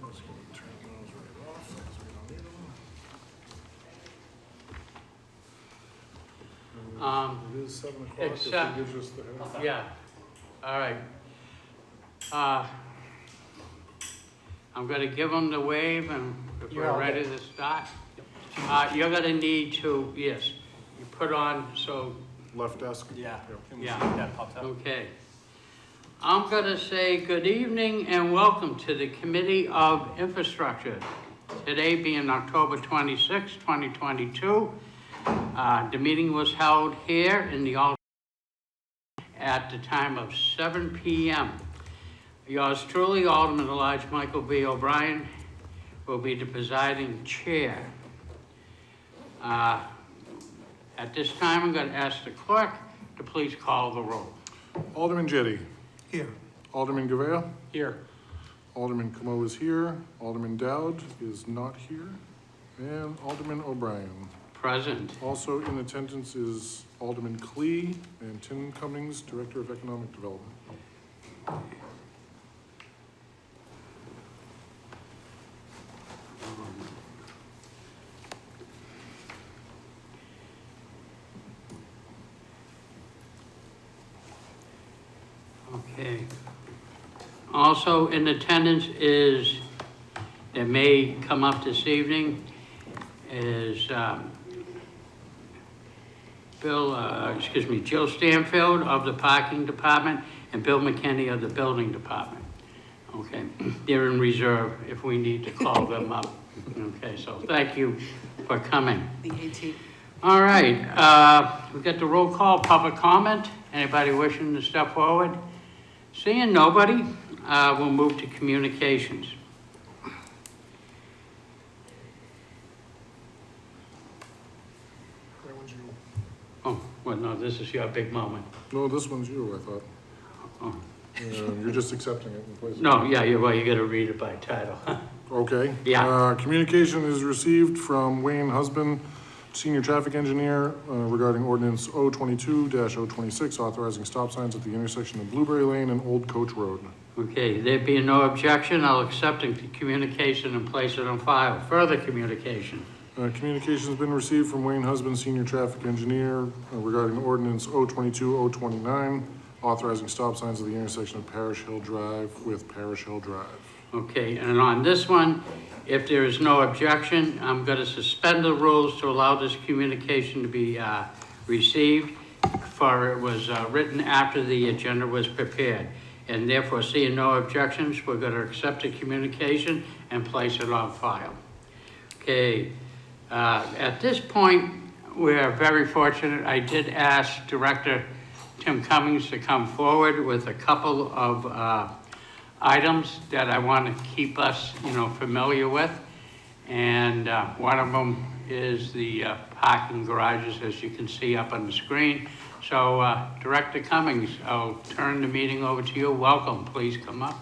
just gonna turn those right off, 'cause we don't need them. It is 7 o'clock, if you except- gives us the heads. Yeah, all right. I'm gonna give them the wave, and if Yeah, we're I'll ready to start. You're gonna need to, yes, you put on, so, Left desk. Yeah. Yep. Can we Yeah. see if that pops up? okay. I'm gonna say good evening and welcome to the Committee of Infrastructure. Today being October 26, 2022. The meeting was held here in the at the time of 7 p.m. Yours truly, Alderman Elijah Michael B. O'Brien, will be the presiding chair. At this time, I'm going to ask the clerk to please call the roll. Alderman Jettie. Here. Alderman Govea. Here. Alderman Camo is here. Alderman Dowd is not here. And Alderman O'Brien. Present. Also in attendance is Alderman Klee and Tim Cummings, Director of Economic Development. Okay. Also in attendance is, that may come up this evening, is Jill Stanfield of the Parking Department and Bill McKinney of the Building Department. Okay, they're in reserve if we need to call them up. Okay, so thank you for coming. The 18th. All right, we got the roll call, public comment. Anybody wishing to step forward? Seeing nobody, we'll move to communications. That one's you. Oh, well, no, this is your big moment. No, this one's you, I thought. Oh. You're just accepting it in place of. No, yeah, well, you gotta read it by title. Okay. Yeah. Communication is received from Wayne Husband, Senior Traffic Engineer, regarding ordinance 022-026, authorizing stop signs at the intersection of Blueberry Lane and Old Coach Road. Okay, there being no objection, I'll accept the communication and place it on file. Further communication. Communication's been received from Wayne Husband, Senior Traffic Engineer, regarding ordinance 022-029, authorizing stop signs at the intersection of Parish Hill Drive with Parish Hill Drive. Okay, and on this one, if there is no objection, I'm going to suspend the rules to allow this communication to be received, for it was written after the agenda was prepared. And therefore, seeing no objections, we're going to accept the communication and place it on file. Okay, at this point, we're very fortunate. I did ask Director Tim Cummings to come forward with a couple of items that I want to keep us, familiar with. And one of them is the parking garages, as you can see up on the screen. So Director Cummings, I'll turn the meeting over to you. Welcome, please come up.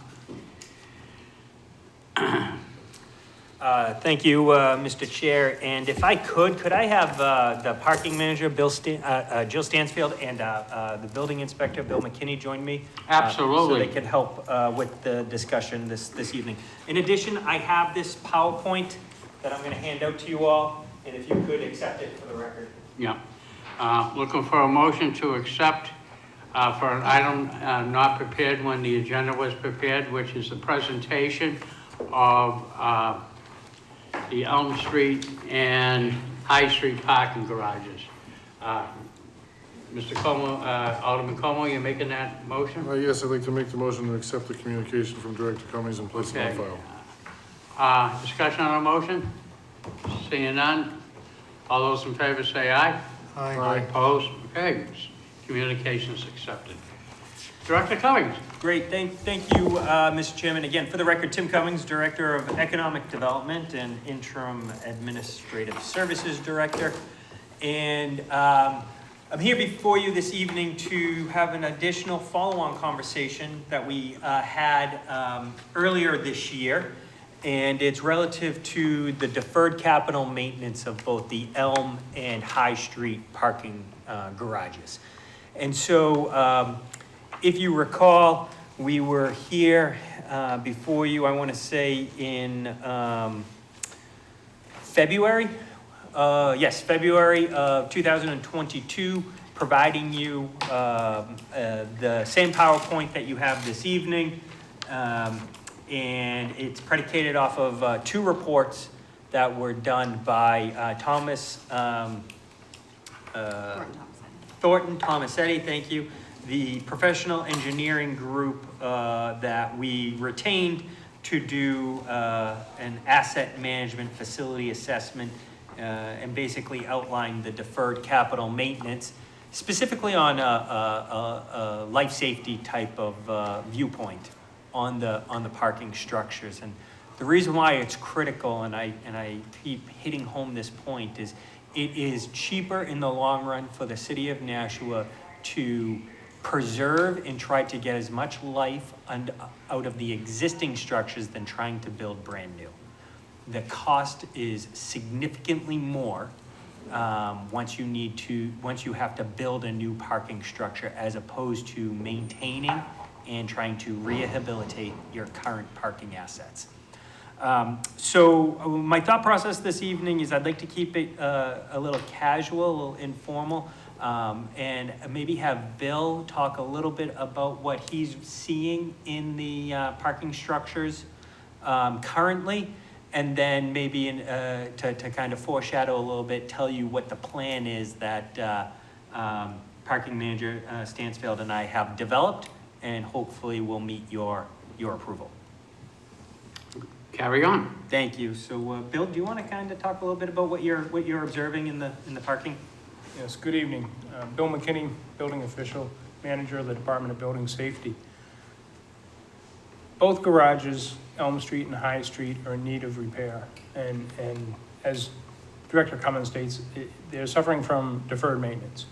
Thank you, Mr. Chair. And if I could I have the parking manager, Jill Stansfield, and the building inspector, Bill McKinney, join me? Absolutely. So they can help with the discussion this evening. In addition, I have this PowerPoint that I'm going to hand out to you all, and if you could accept it for the record. Yeah. Looking for a motion to accept for an item not prepared when the agenda was prepared, which is the presentation of the Elm Street and High Street parking garages. Mr. Como, Alderman Como, you're making that motion? Yes, I'd like to make the motion to accept the communication from Director Cummings and place it on Okay. file. Discussion on a motion? Seeing none? All those in favor say aye. Aye. Opposed? Okay, communication is accepted. Director Cummings. Great, thank you, Mr. Chairman. Again, for the record, Tim Cummings, Director of Economic Development and Interim Administrative Services Director. And I'm here before you this evening to have an additional follow-on conversation that we had earlier this year. and it's relative to the deferred capital maintenance of both the Elm and High Street parking garages. And so, if you recall, we were here before you, I want to say in February. Yes, February of 2022, providing you the same PowerPoint that you have this evening. And it's predicated off of two reports that were done by Thornton Tomasetti, thank you. The professional engineering group that we retained to do an asset management facility assessment and basically outline the deferred capital maintenance, specifically on a life safety type of viewpoint on the parking structures. And the reason why it's critical, and I keep hitting home this point, is it is cheaper in the long run for the city of Nashua to preserve and try to get as much life out of the existing structures than trying to build brand new. The cost is significantly more once you have to build a new parking structure as opposed to maintaining and trying to rehabilitate your current parking assets. So my thought process this evening is I'd like to keep it a little casual, a little informal, and maybe have Bill talk a little bit about what he's seeing in the parking structures currently, and then maybe to kind of foreshadow a little bit, tell you what the plan is that Parking Manager Stansfield and I have developed, and hopefully will meet your approval. Carry on. Thank you. So, Bill, do you want to kind of talk a little bit about what you're observing in the parking? Yes, good evening. Bill McKinney, Building Official, Manager of the Department of Building Safety. Both garages, Elm Street and High Street, are in need of repair. And as Director Cummins states, they're suffering from deferred maintenance.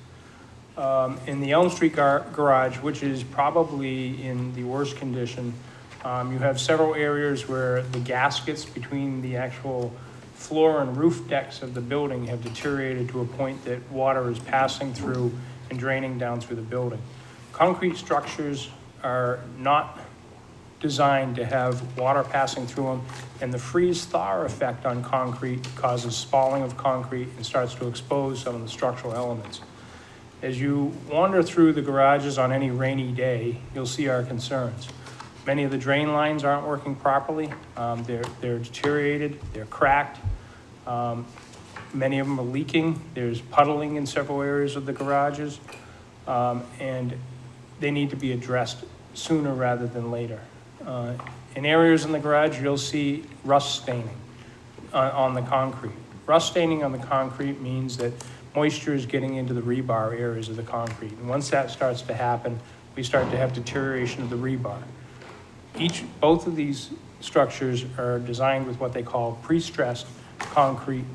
In the Elm Street garage, which is probably in the worst condition, you have several areas where the gaskets between the actual floor and roof decks of the building have deteriorated to a point that water is passing through and draining down through the building. Concrete structures are not designed to have water passing through them, and the freeze-thaw effect on concrete causes spalling of concrete and starts to expose some of the structural elements. As you wander through the garages on any rainy day, you'll see our concerns. Many of the drain lines aren't working properly. They're deteriorated, they're cracked. Many of them are leaking. There's puddling in several areas of the garages, and they need to be addressed sooner rather than later. In areas in the garage, you'll see rust staining on the concrete. Rust staining on the concrete means that moisture is getting into the rebar areas of the concrete. And once that starts to happen, we start to have deterioration of the rebar. Both of these structures are designed with what they call pre-stressed concrete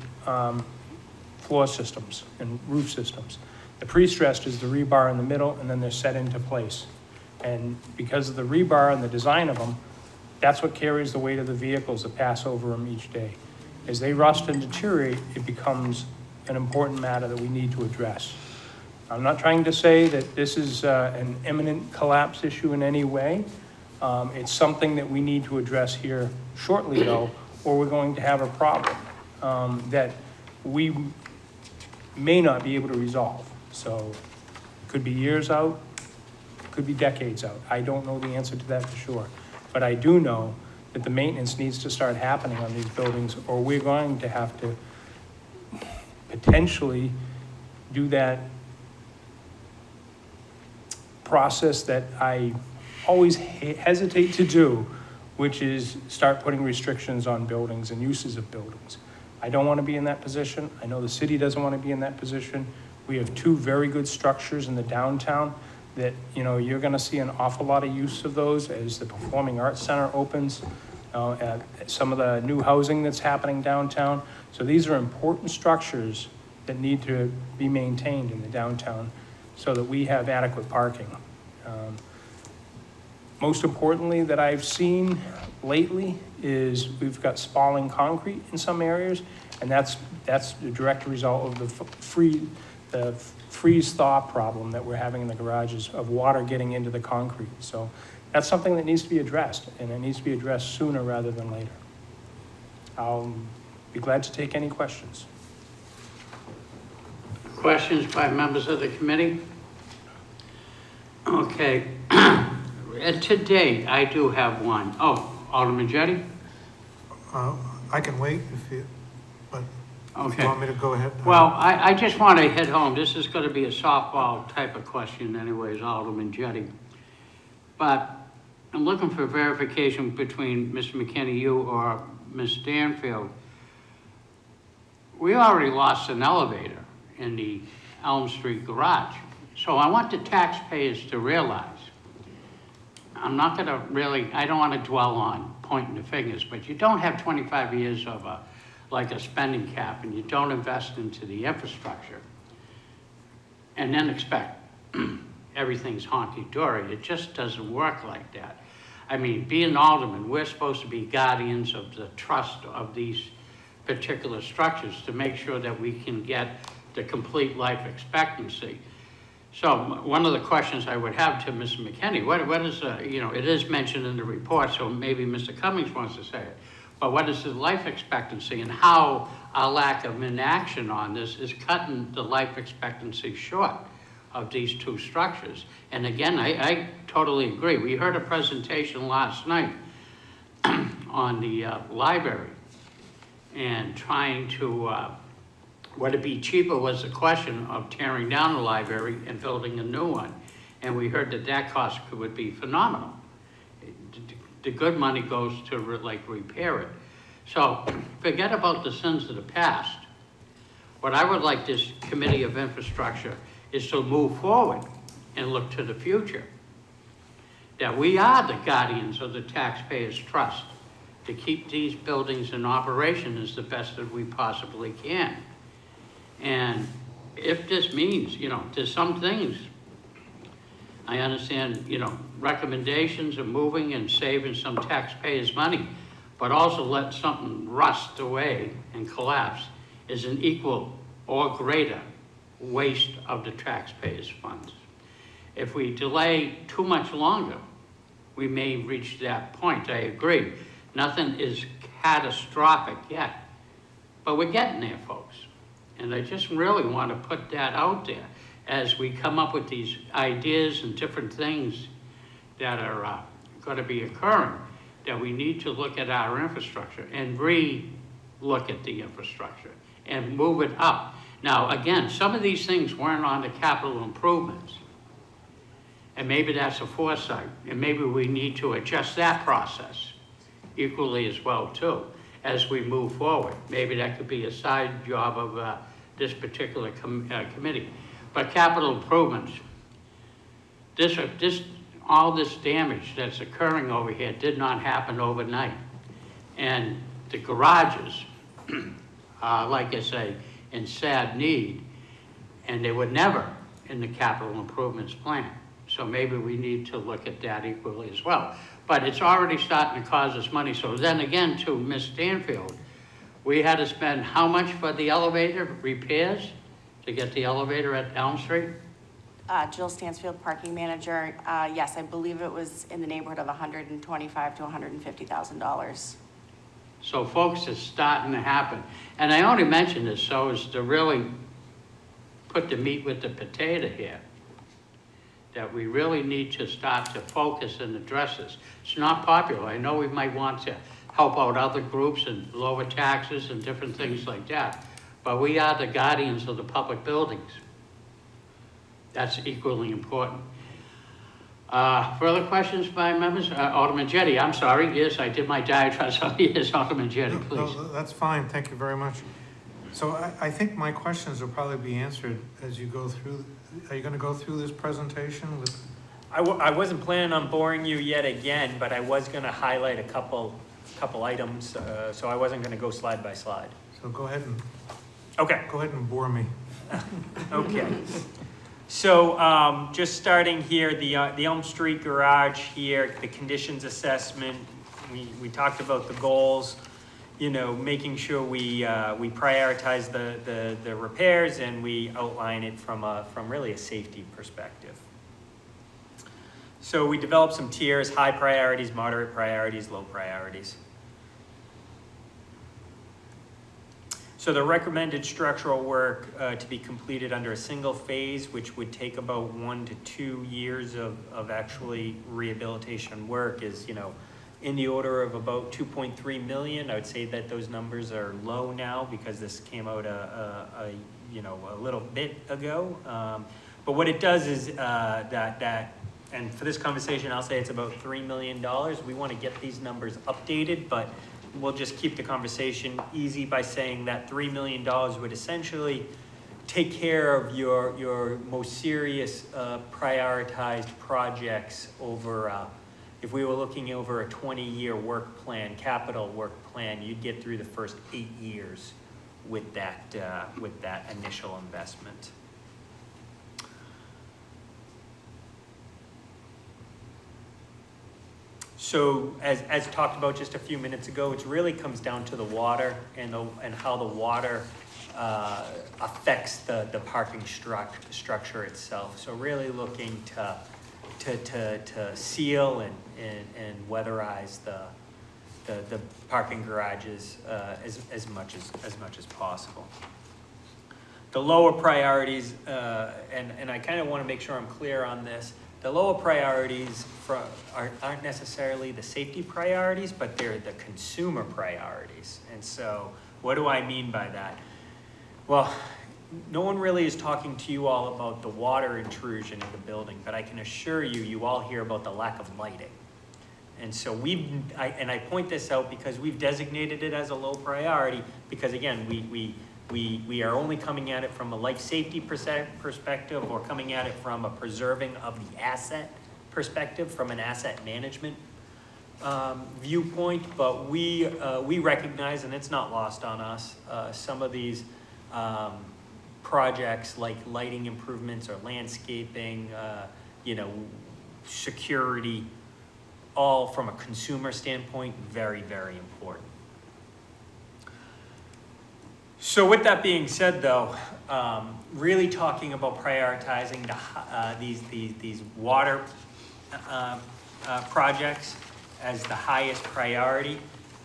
floor systems and roof systems. The pre-stressed is the rebar in the middle, and then they're set into place. And because of the rebar and the design of them, that's what carries the weight of the vehicles that pass over them each day. As they rust and deteriorate, it becomes an important matter that we need to address. I'm not trying to say that this is an imminent collapse issue in any way. It's something that we need to address here shortly, though, or we're going to have a problem that we may not be able to resolve. So it could be years out, could be decades out. I don't know the answer to that for sure. But I do know that the maintenance needs to start happening on these buildings, or we're going to have to potentially do that process that I always hesitate to do, which is start putting restrictions on buildings and uses of buildings. I don't want to be in that position. I know the city doesn't want to be in that position. We have two very good structures in the downtown that, you're going to see an awful lot of use of those as the Performing Arts Center opens, some of the new housing that's happening downtown. So these are important structures that need to be maintained in the downtown so that we have adequate parking. Most importantly that I've seen lately is we've got spalling concrete in some areas, and that's the direct result of the freeze-thaw problem that we're having in the garages of water getting into the concrete. So that's something that needs to be addressed, and it needs to be addressed sooner rather than later. I'll be glad to take any questions. Questions by members of the committee? Okay. And to date, I do have one. Oh, Alderman Jettie? I can wait if you, but if Okay. you want me to go ahead. Well, I just want to hit home. This is going to be a softball type of question anyways, Alderman Jettie. But I'm looking for verification between Mr. McKinney, you or Ms. Stanfield. We already lost an elevator in the Elm Street garage. So I want the taxpayers to realize, I'm not going to really, I don't want to dwell on pointing the fingers, but you don't have 25 years of like a spending cap, and you don't invest into the infrastructure and then expect everything's honky-dory. It just doesn't work like that. I mean, being aldermen, we're supposed to be guardians of the trust of these particular structures to make sure that we can get the complete life expectancy. So one of the questions I would have to Mr. McKinney, what is, it is mentioned in the report, so maybe Mr. Cummings wants to say it, but what is the life expectancy and how our lack of inaction on this is cutting the life expectancy short of these two structures? And again, I totally agree. We heard a presentation last night on the library and trying to, would it be cheaper was the question of tearing down the library and building a new one. And we heard that cost would be phenomenal. The good money goes to repair it. So forget about the sins of the past. What I would like this Committee of Infrastructure is to move forward and look to the future. That we are the guardians of the taxpayers' trust to keep these buildings in operation as the best that we possibly can. And if this means, there's some things, I understand, recommendations of moving and saving some taxpayers' money, but also let something rust away and collapse is an equal or greater waste of the taxpayers' funds. If we delay too much longer, we may reach that point. I agree. Nothing is catastrophic yet, but we're getting there, folks. And I just really want to put that out there as we come up with these ideas and different things that are going to be occurring, that we need to look at our infrastructure and re-look at the infrastructure and move it up. Now, again, some of these things weren't on the capital improvements. And maybe that's a foresight. And maybe we need to adjust that process equally as well, too, as we move forward. Maybe that could be a side job of this particular committee. But capital improvements, all this damage that's occurring over here did not happen overnight. And the garages are, like I say, in sad need, and they were never in the capital improvements plan. So maybe we need to look at that equally as well. But it's already starting to cause us money. So then again, to Ms. Stanfield, we had to spend how much for the elevator repairs to get the elevator at Elm Street? Jill Stansfield, parking manager. Yes, I believe it was in the neighborhood of $125,000 to $150,000. So folks, it's starting to happen. And I only mention this so as to really put the meat with the potato here. That we really need to start to focus and address this. It's not popular. I know we might want to help out other groups and lower taxes and different things like that. But we are the guardians of the public buildings. That's equally important. Further questions by members? Alderman Jettie, I'm sorry. Yes, I did my diatribe. So yes, Alderman Jettie, please. No, that's fine. Thank you very much. So I think my questions will probably be answered as you go through. Are you going to go through this presentation with? I wasn't planning on boring you yet again, but I was going to highlight a couple items, so I wasn't going to go slide by slide. So go ahead and bore me. Okay. So just starting here, the Elm Street garage here, the conditions assessment, we talked about the goals, you know, making sure we prioritize the repairs and we outline it from really a safety perspective. So we developed some tiers: high priorities, moderate priorities, low priorities. So the recommended structural work to be completed under a single phase, which would take about 1 to 2 years of actually rehabilitation work, is, you know, in the order of about 2.3 million. I would say that those numbers are low now because this came out a little bit ago. But what it does is and for this conversation, I'll say it's about $3 million. We want to get these numbers updated, but we'll just keep the conversation easy by saying that $3 million would essentially take care of your most serious prioritized projects over, if we were looking over a 20-year work plan, capital work plan, you'd get through the first 8 years with that initial investment. So as talked about just a few minutes ago, it really comes down to the water and how the water affects the parking structure itself. So really looking to seal and weatherize the parking garages as much as possible. The lower priorities, and I kind of want to make sure I'm clear on this. The lower priorities aren't necessarily the safety priorities, but they're the consumer priorities. And so what do I mean by that? Well, no one really is talking to you all about the water intrusion in the building, but I can assure you, you all hear about the lack of lighting. And so I point this out because we've designated it as a low priority because, again, we are only coming at it from a life safety perspective or coming at it from a preserving of the asset perspective, from an asset management viewpoint. But we recognize, and it's not lost on us, some of these projects like lighting improvements or landscaping, security, all from a consumer standpoint, very, very important. So with that being said, though, really talking about prioritizing these water projects as the highest priority,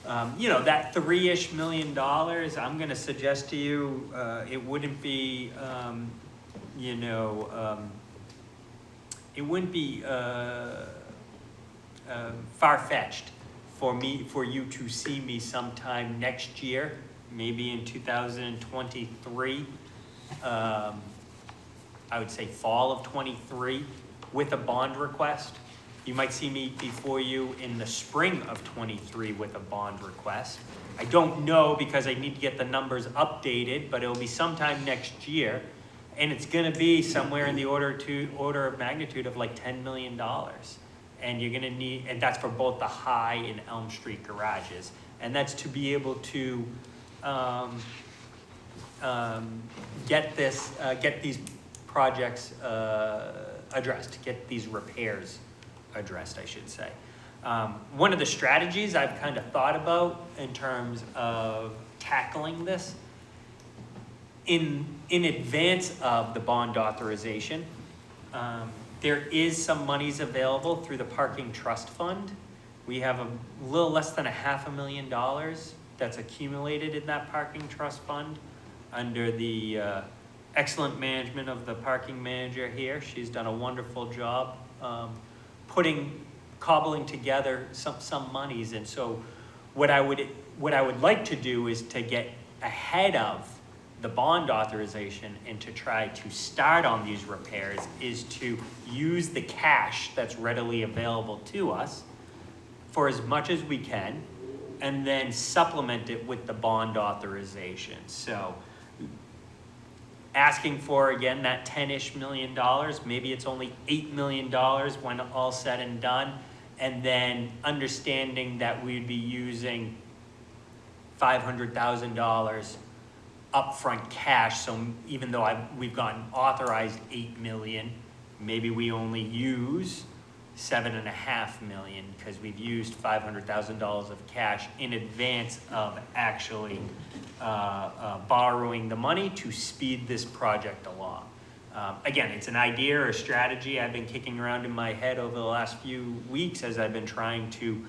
that $3-ish million, I'm going to suggest to you, it wouldn't be, it wouldn't be far-fetched for you to see me sometime next year, maybe in 2023, I would say fall of 23, with a bond request. You might see me before you in the spring of 23 with a bond request. I don't know because I need to get the numbers updated, but it'll be sometime next year. And it's gonna be somewhere in the order of magnitude of like $10 million. And you're gonna need, and that's for both the High and Elm Street garages. And that's to be able to get these projects addressed, get these repairs addressed, I should say. One of the strategies I've kind of thought about in terms of tackling this, in advance of the bond authorization, there is some monies available through the Parking Trust Fund. We have a little less than $500,000 that's accumulated in that Parking Trust Fund under the excellent management of the parking manager here. She's done a wonderful job cobbling together some monies. And so what I would like to do is to get ahead of the bond authorization and to try to start on these repairs is to use the cash that's readily available to us for as much as we can, and then supplement it with the bond authorization. So asking for, again, that $10-ish million, maybe it's only $8 million when all said and done, and then understanding that we'd be using $500,000 upfront cash. So even though we've gotten authorized $8 million, maybe we only use 7.5 million, because we've used $500,000 of cash in advance of actually borrowing the money to speed this project along. Again, it's an idea or a strategy I've been kicking around in my head over the last few weeks as I've been trying to,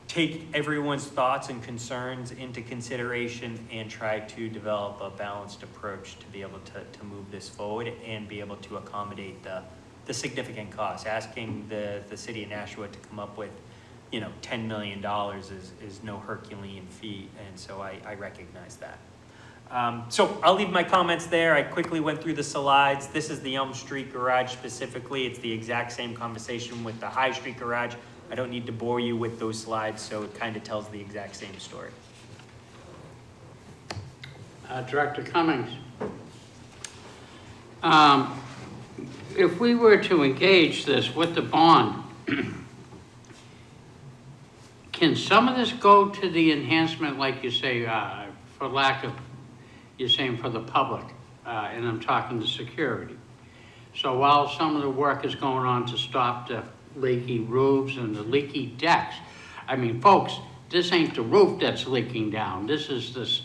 take everyone's thoughts and concerns into consideration and try to develop a balanced approach to be able to move this forward and be able to accommodate the significant costs. Asking the city of Nashua to come up with, $10 million is no Herculean feat, and so I recognize that. So I'll leave my comments there. I quickly went through the slides. This is the Elm Street garage specifically. It's the exact same conversation with the High Street garage. I don't need to bore you with those slides, so it kind of tells the exact same story. Director Cummings. If we were to engage this with the bond, can some of this go to the enhancement, like you say, for lack of, you're saying for the public, and I'm talking to security. So while some of the work is going on to stop the leaky roofs and the leaky decks, I mean, folks, this ain't the roof that's leaking down. This is this,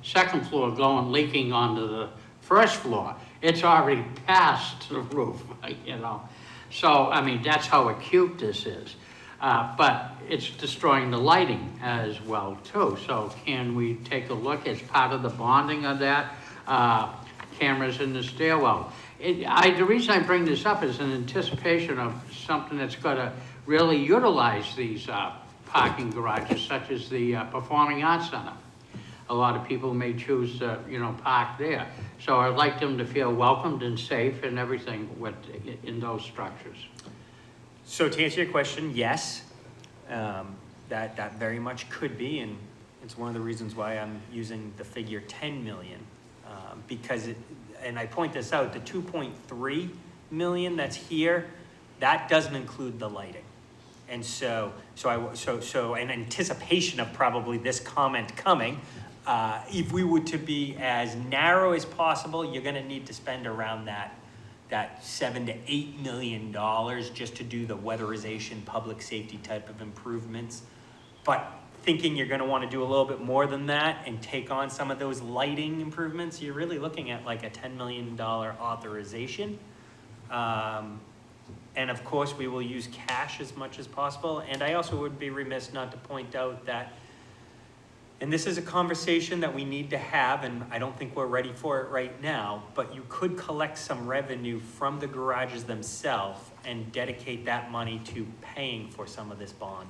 second floor leaking onto the first floor. It's already past the roof, So, I mean, that's how acute this is. But it's destroying the lighting as well, too. So can we take a look as part of the bonding of that? Cameras in the stairwell. The reason I bring this up is in anticipation of something that's going to really utilize these parking garages, such as the Performing Arts Center. A lot of people may choose to, park there. So I'd like them to feel welcomed and safe and everything in those structures. So to answer your question, yes, that very much could be, and it's one of the reasons why I'm using the figure 10 million, because and I point this out, the 2.3 million that's here, that doesn't include the lighting. And so in anticipation of probably this comment coming, if we were to be as narrow as possible, you're gonna need to spend around that $7 to $8 million just to do the weatherization, public safety type of improvements. But thinking you're gonna wanna do a little bit more than that and take on some of those lighting improvements, you're really looking at like a $10 million authorization. And of course, we will use cash as much as possible. And I also would be remiss not to point out that, and this is a conversation that we need to have, and I don't think we're ready for it right now, but you could collect some revenue from the garages themselves and dedicate that money to paying for some of this bond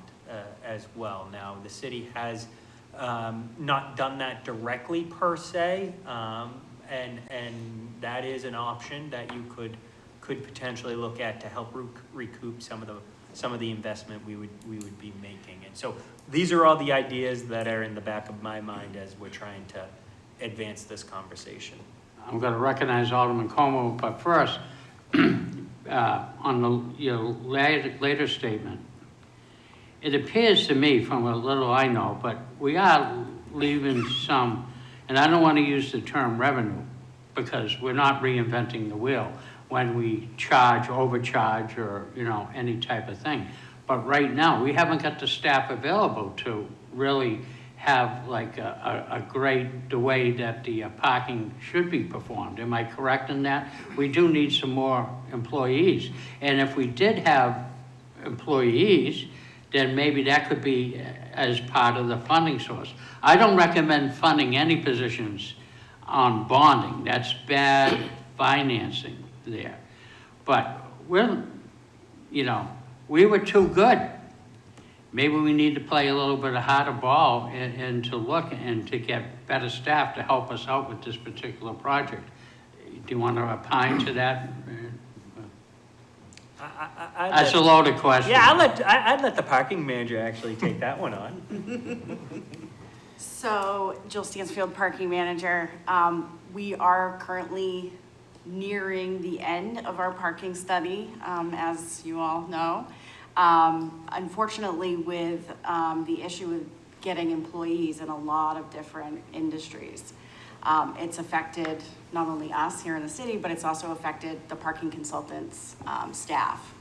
as well. Now, the city has not done that directly per se, and that is an option that you could potentially look at to help recoup some of the investment we would be making. And so these are all the ideas that are in the back of my mind as we're trying to advance this conversation. I'm going to recognize Alderman Como, but first, on the later statement, it appears to me, from a little I know, but we are leaving some, and I don't want to use the term revenue because we're not reinventing the wheel when we overcharge, or any type of thing. But right now, we haven't got the staff available to really have like the way that the parking should be performed. Am I correct in that? We do need some more employees. And if we did have employees, then maybe that could be as part of the funding source. I don't recommend funding any positions on bonding. That's bad financing there. But we were too good. Maybe we need to play a little bit of harder ball and to look and to get better staff to help us out with this particular project. Do you want to opine to that? That's a loaded question. Yeah, I'd let the parking manager actually take that one on. So, Jill Stansfield, parking manager. We are currently nearing the end of our parking study, as you all know. Unfortunately, with the issue with getting employees in a lot of different industries, it's affected not only us here in the city, but it's also affected the parking consultants' staff.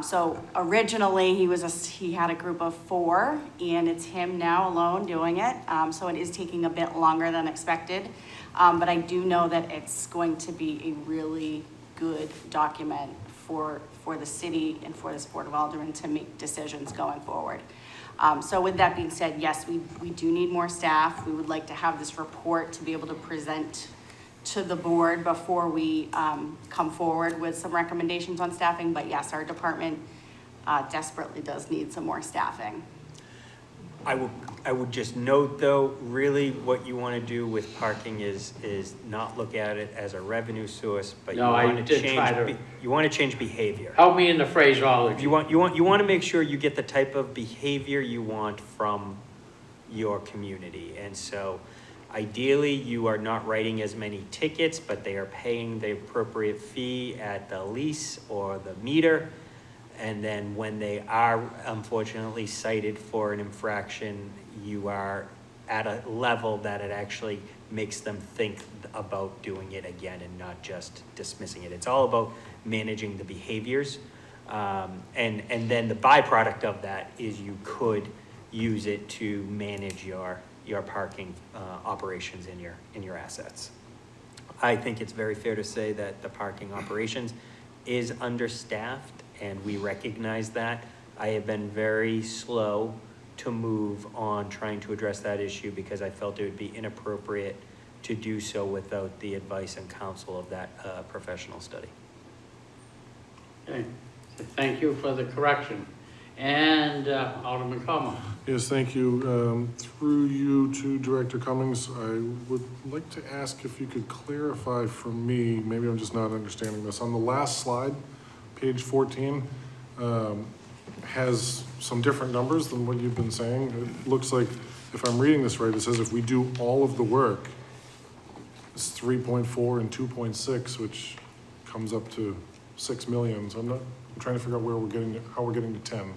So originally, he had a group of 4, and it's him now alone doing it. So it is taking a bit longer than expected. But I do know that it's going to be a really good document for the city and for this Board of Aldermen to make decisions going forward. So with that being said, yes, we do need more staff. We would like to have this report to be able to present to the board before we come forward with some recommendations on staffing. But yes, our department desperately does need some more staffing. I would just note though, really what you want to do with parking is not look at it as a revenue source, but you No, I want to did try to- change, you want to change behavior. Help me in the phraseology. You want to make sure you get the type of behavior you want from your community. And so ideally, you are not writing as many tickets, but they are paying the appropriate fee at the lease or the meter. And then when they are unfortunately cited for an infraction, you are at a level that it actually makes them think about doing it again and not just dismissing it. It's all about managing the behaviors. And then the byproduct of that is you could use it to manage your parking operations in your assets. I think it's very fair to say that the parking operations is understaffed, and we recognize that. I have been very slow to move on trying to address that issue because I felt it would be inappropriate to do so without the advice and counsel of that professional study. Okay. So thank you for the correction. And Alderman Como. Yes, thank you. Through you to Director Cummings, I would like to ask if you could clarify for me, maybe I'm just not understanding this. On the last slide, page 14, has some different numbers than what you've been saying. It looks like, if I'm reading this right, it says if we do all of the work, it's 3.4 and 2.6, which comes up to 6 million. So I'm trying to figure out how we're getting to 10.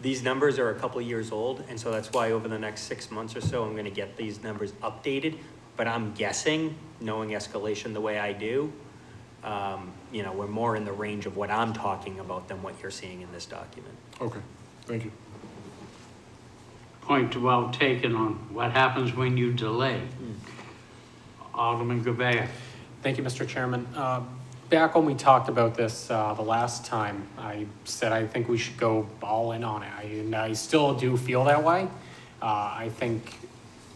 These numbers are a couple years old, and so that's why over the next 6 months or so, I'm gonna get these numbers updated. But I'm guessing, knowing escalation the way I do, we're more in the range of what I'm talking about than what you're seeing in this document. Okay, thank you. Point well taken on what happens when you delay. Alderman Gouveia. Thank you, Mr. Chairman. Back when we talked about this the last time, I said I think we should go all in on it, and I still do feel that way. I think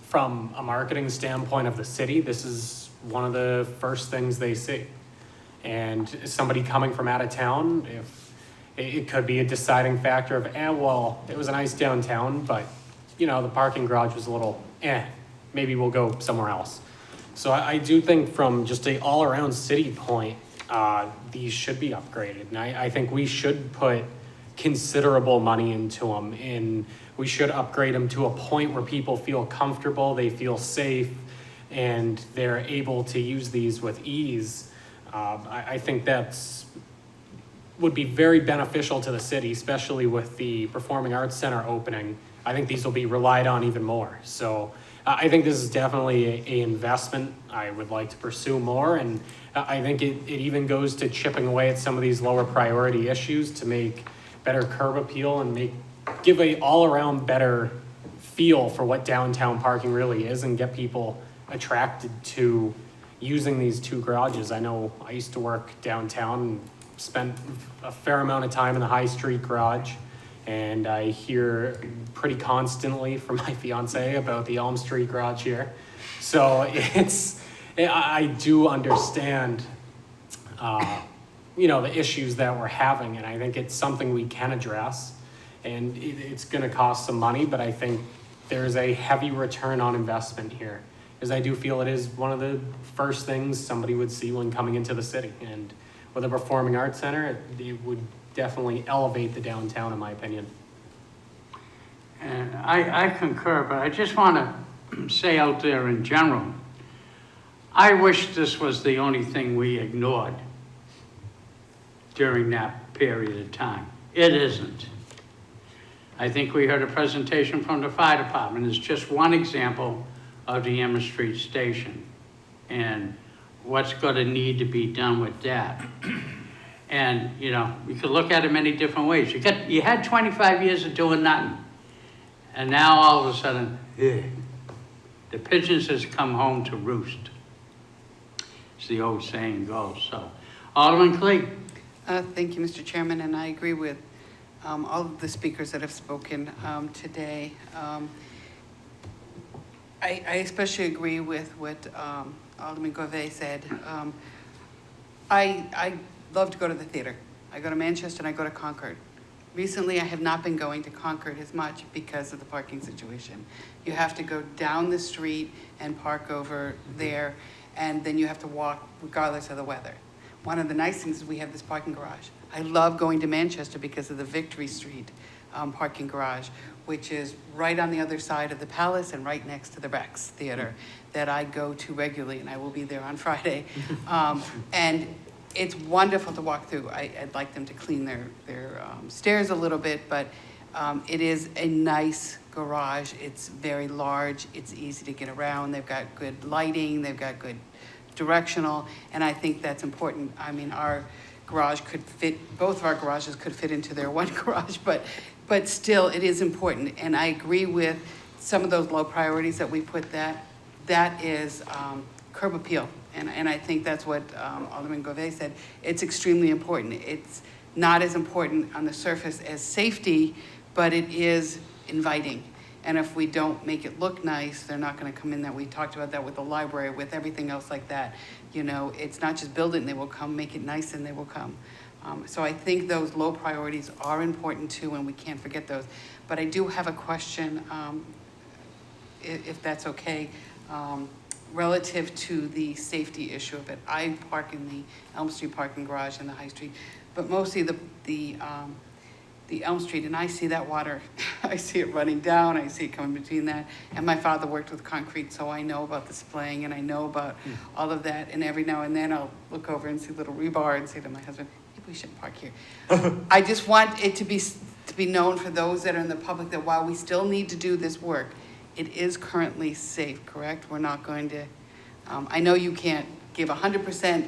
from a marketing standpoint of the city, this is one of the first things they see. And somebody coming from out of town, if it could be a deciding factor of, well, it was a nice downtown, but the parking garage was a little, maybe we'll go somewhere else. So I do think from just a all-around city point, these should be upgraded. And I think we should put considerable money into them, and we should upgrade them to a point where people feel comfortable, they feel safe, and they're able to use these with ease. I think that's would be very beneficial to the city, especially with the Performing Arts Center opening. I think these will be relied on even more. So I think this is definitely a investment I would like to pursue more. And I think it even goes to chipping away at some of these lower priority issues to make better curb appeal and give a all-around better feel for what downtown parking really is and get people attracted to using these 2 garages. I know I used to work downtown and spent a fair amount of time in the High Street garage, and I hear pretty constantly from my fiance about the Elm Street garage here. So I do understand, the issues that we're having, and I think it's something we can address, and it's gonna cost some money, but I think there's a heavy return on investment here, because I do feel it is one of the first things somebody would see when coming into the city. And with a Performing Arts Center, it would definitely elevate the downtown, in my opinion. And I concur, but I just want to say out there in general, I wish this was the only thing we ignored during that period of time. It isn't. I think we heard a presentation from the fire department. It's just one example of the Emma Street Station and what's going to need to be done with that. And, you know, you could look at it many different ways. You had 25 years of doing nothing. And now all of a sudden, the pigeons has come home to roost. As the old saying goes. So, Alderman Clegg. Thank you, Mr. Chairman, and I agree with all of the speakers that have spoken today. I especially agree with what Alderman Govey said. I love to go to the theater. I go to Manchester and I go to Concord. Recently, I have not been going to Concord as much because of the parking situation. You have to go down the street and park over there, and then you have to walk regardless of the weather. One of the nice things is we have this parking garage. I love going to Manchester because of the Victory Street parking garage, which is right on the other side of the Palace and right next to the Rex Theater that I go to regularly, and I will be there on Friday. And it's wonderful to walk through. I'd like them to clean their stairs a little bit, but it is a nice garage. It's very large. It's easy to get around. They've got good lighting. They've got good directional, and I think that's important. I mean, our garage could fit, both of our garages could fit into their one garage, but still, it is important. And I agree with some of those low priorities that we put that is curb appeal. And I think that's what Alderman Govey said. It's extremely important. It's not as important on the surface as safety, but it is inviting. And if we don't make it look nice, they're not going to come in there. We talked about that with the library, with everything else like that. You know, it's not just build it and they will come, make it nice and they will come. So I think those low priorities are important too, and we can't forget those. But I do have a question, if that's okay, relative to the safety issue of it. I park in the Elm Street parking garage in the High Street, but mostly the Elm Street, and I see that water. I see it running down, I see it coming between that. And my father worked with concrete, so I know about the splaying and I know about all of that. And every now and then I'll look over and see little rebar and say to my husband, maybe we shouldn't park here. I just want it to be known for those that are in the public that while we still need to do this work, it is currently safe, correct? We're not going to, I know you can't give 100%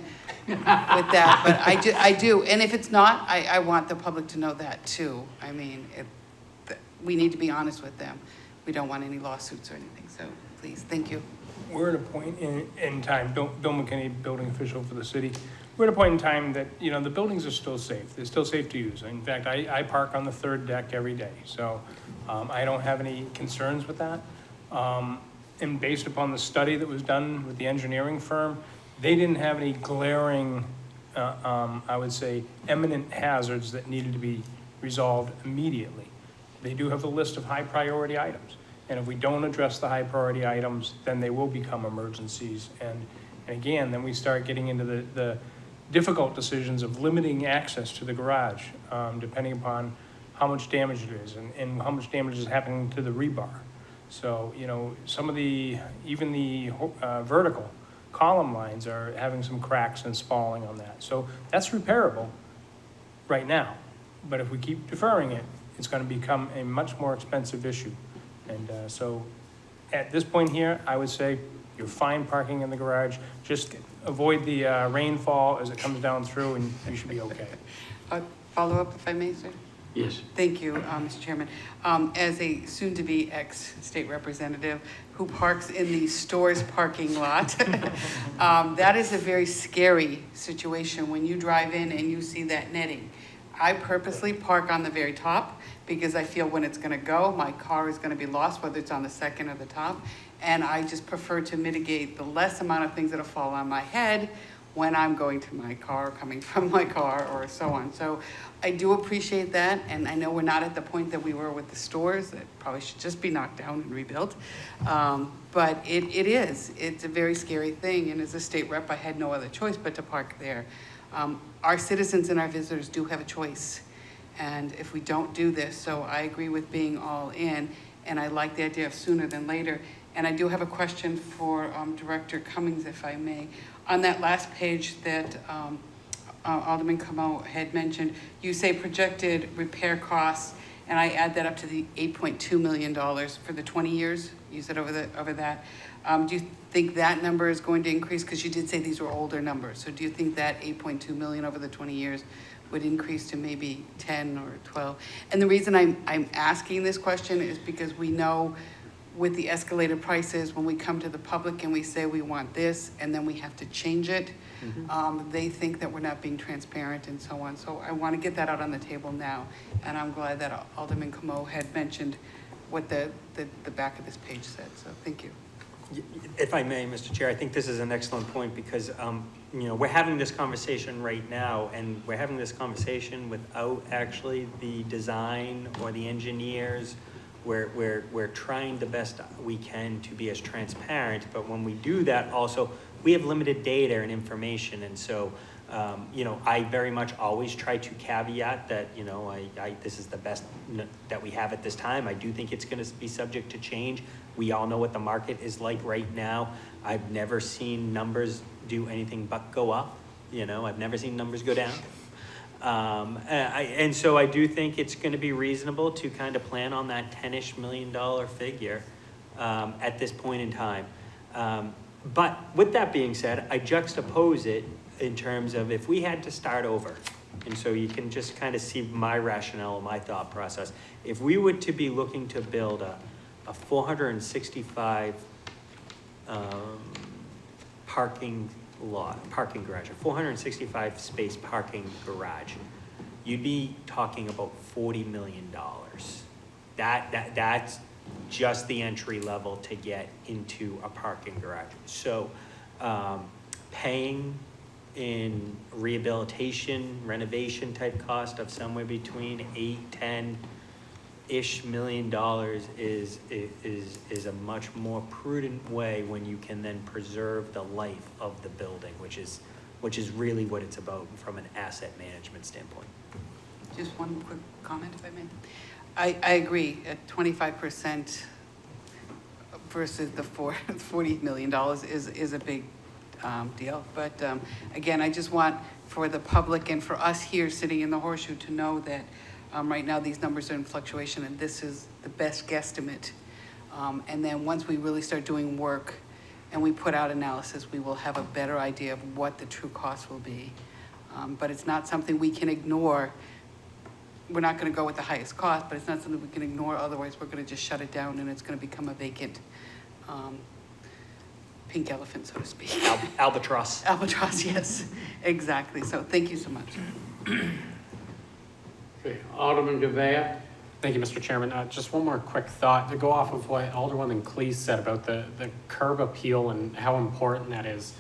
with that, but I do. And if it's not, I want the public to know that too. I mean, we need to be honest with them. We don't want any lawsuits or anything, so please, thank you. We're at a point in time, Bill McKinney, building official for the city, we're at a point in time that, you know, the buildings are still safe. They're still safe to use. In fact, I park on the third deck every day, so I don't have any concerns with that. And based upon the study that was done with the engineering firm, they didn't have any glaring, I would say, imminent hazards that needed to be resolved immediately. They do have a list of high priority items. And if we don't address the high priority items, then they will become emergencies. And again, then we start getting into the difficult decisions of limiting access to the garage, depending upon how much damage it is and how much damage is happening to the rebar. So, you know, some of even the vertical column lines are having some cracks and spalling on that. So that's repairable right now. But if we keep deferring it, it's going to become a much more expensive issue. And so at this point here, I would say you're fine parking in the garage. Just avoid the rainfall as it comes down through and you should be okay. Follow up if I may, sir? Yes. Thank you, Mr. Chairman. As a soon-to-be ex-state representative who parks in the store's parking lot, that is a very scary situation when you drive in and you see that netting. I purposely park on the very top because I feel when it's gonna go, my car is gonna be lost, whether it's on the second or the top. And I just prefer to mitigate the less amount of things that'll fall on my head when I'm going to my car, coming from my car, or so on. So I do appreciate that, and I know we're not at the point that we were with the stores, that probably should just be knocked down and rebuilt. But it's a very scary thing, and as a state rep, I had no other choice but to park there. Our citizens and our visitors do have a choice, and if we don't do this, so I agree with being all in, and I like the idea of sooner than later. And I do have a question for Director Cummings, if I may. On that last page that Alderman Camo had mentioned, you say projected repair costs and I add that up to the $8.2 million for the 20 years, you said over that, do you think that number is going to increase? Because you did say these were older numbers. So do you think that 8.2 million over the 20 years would increase to maybe 10 or 12? And the reason I'm asking this question is because we know with the escalated prices, when we come to the public and we say we want this, and then we have to change it, they think that we're not being transparent and so on. So I want to get that out on the table now. And I'm glad that Alderman Como had mentioned what the back of this page said. So thank you. If I may, Mr. Chair, I think this is an excellent point because, we're having this conversation right now, and we're having this conversation without actually the design or the engineers. We're trying the best we can to be as transparent, but when we do that, also, we have limited data and information, and so, I very much always try to caveat that, this is the best that we have at this time. I do think it's going to be subject to change. We all know what the market is like right now. I've never seen numbers do anything but go up. I've never seen numbers go down. And so I do think it's going to be reasonable to kind of plan on that $10-ish million figure at this point in time. But with that being said, I juxtapose it in terms of if we had to start over, and so you can just kind of see my rationale, my thought process. If we were to be looking to build a 465 parking garage, a 465 space parking garage, you'd be talking about $40 million. That's just the entry level to get into a parking garage. So paying in rehabilitation, renovation type cost of somewhere between $8-10-ish million is a much more prudent way when you can then preserve the life of the building, which is really what it's about from an asset management standpoint. Just one quick comment, if I may. I agree, at 25% versus the $40 million is a big deal. But again, I just want for the public and for us here sitting in the Horseshoe to know that right now these numbers are in fluctuation and this is the best guesstimate. And then once we really start doing work and we put out analysis, we will have a better idea of what the true cost will be. But it's not something we can ignore. We're not going to go with the highest cost, but it's not something we can ignore. Otherwise, we're going to just shut it down and it's going to become a vacant pink elephant, so to speak. Albatross. Albatross, yes, exactly. So thank you so much. Okay, Alderman Gavea. Thank you, Mr. Chairman. Just one more quick thought to go off of what Alderwoman Cleese said about the curb appeal and how important that is.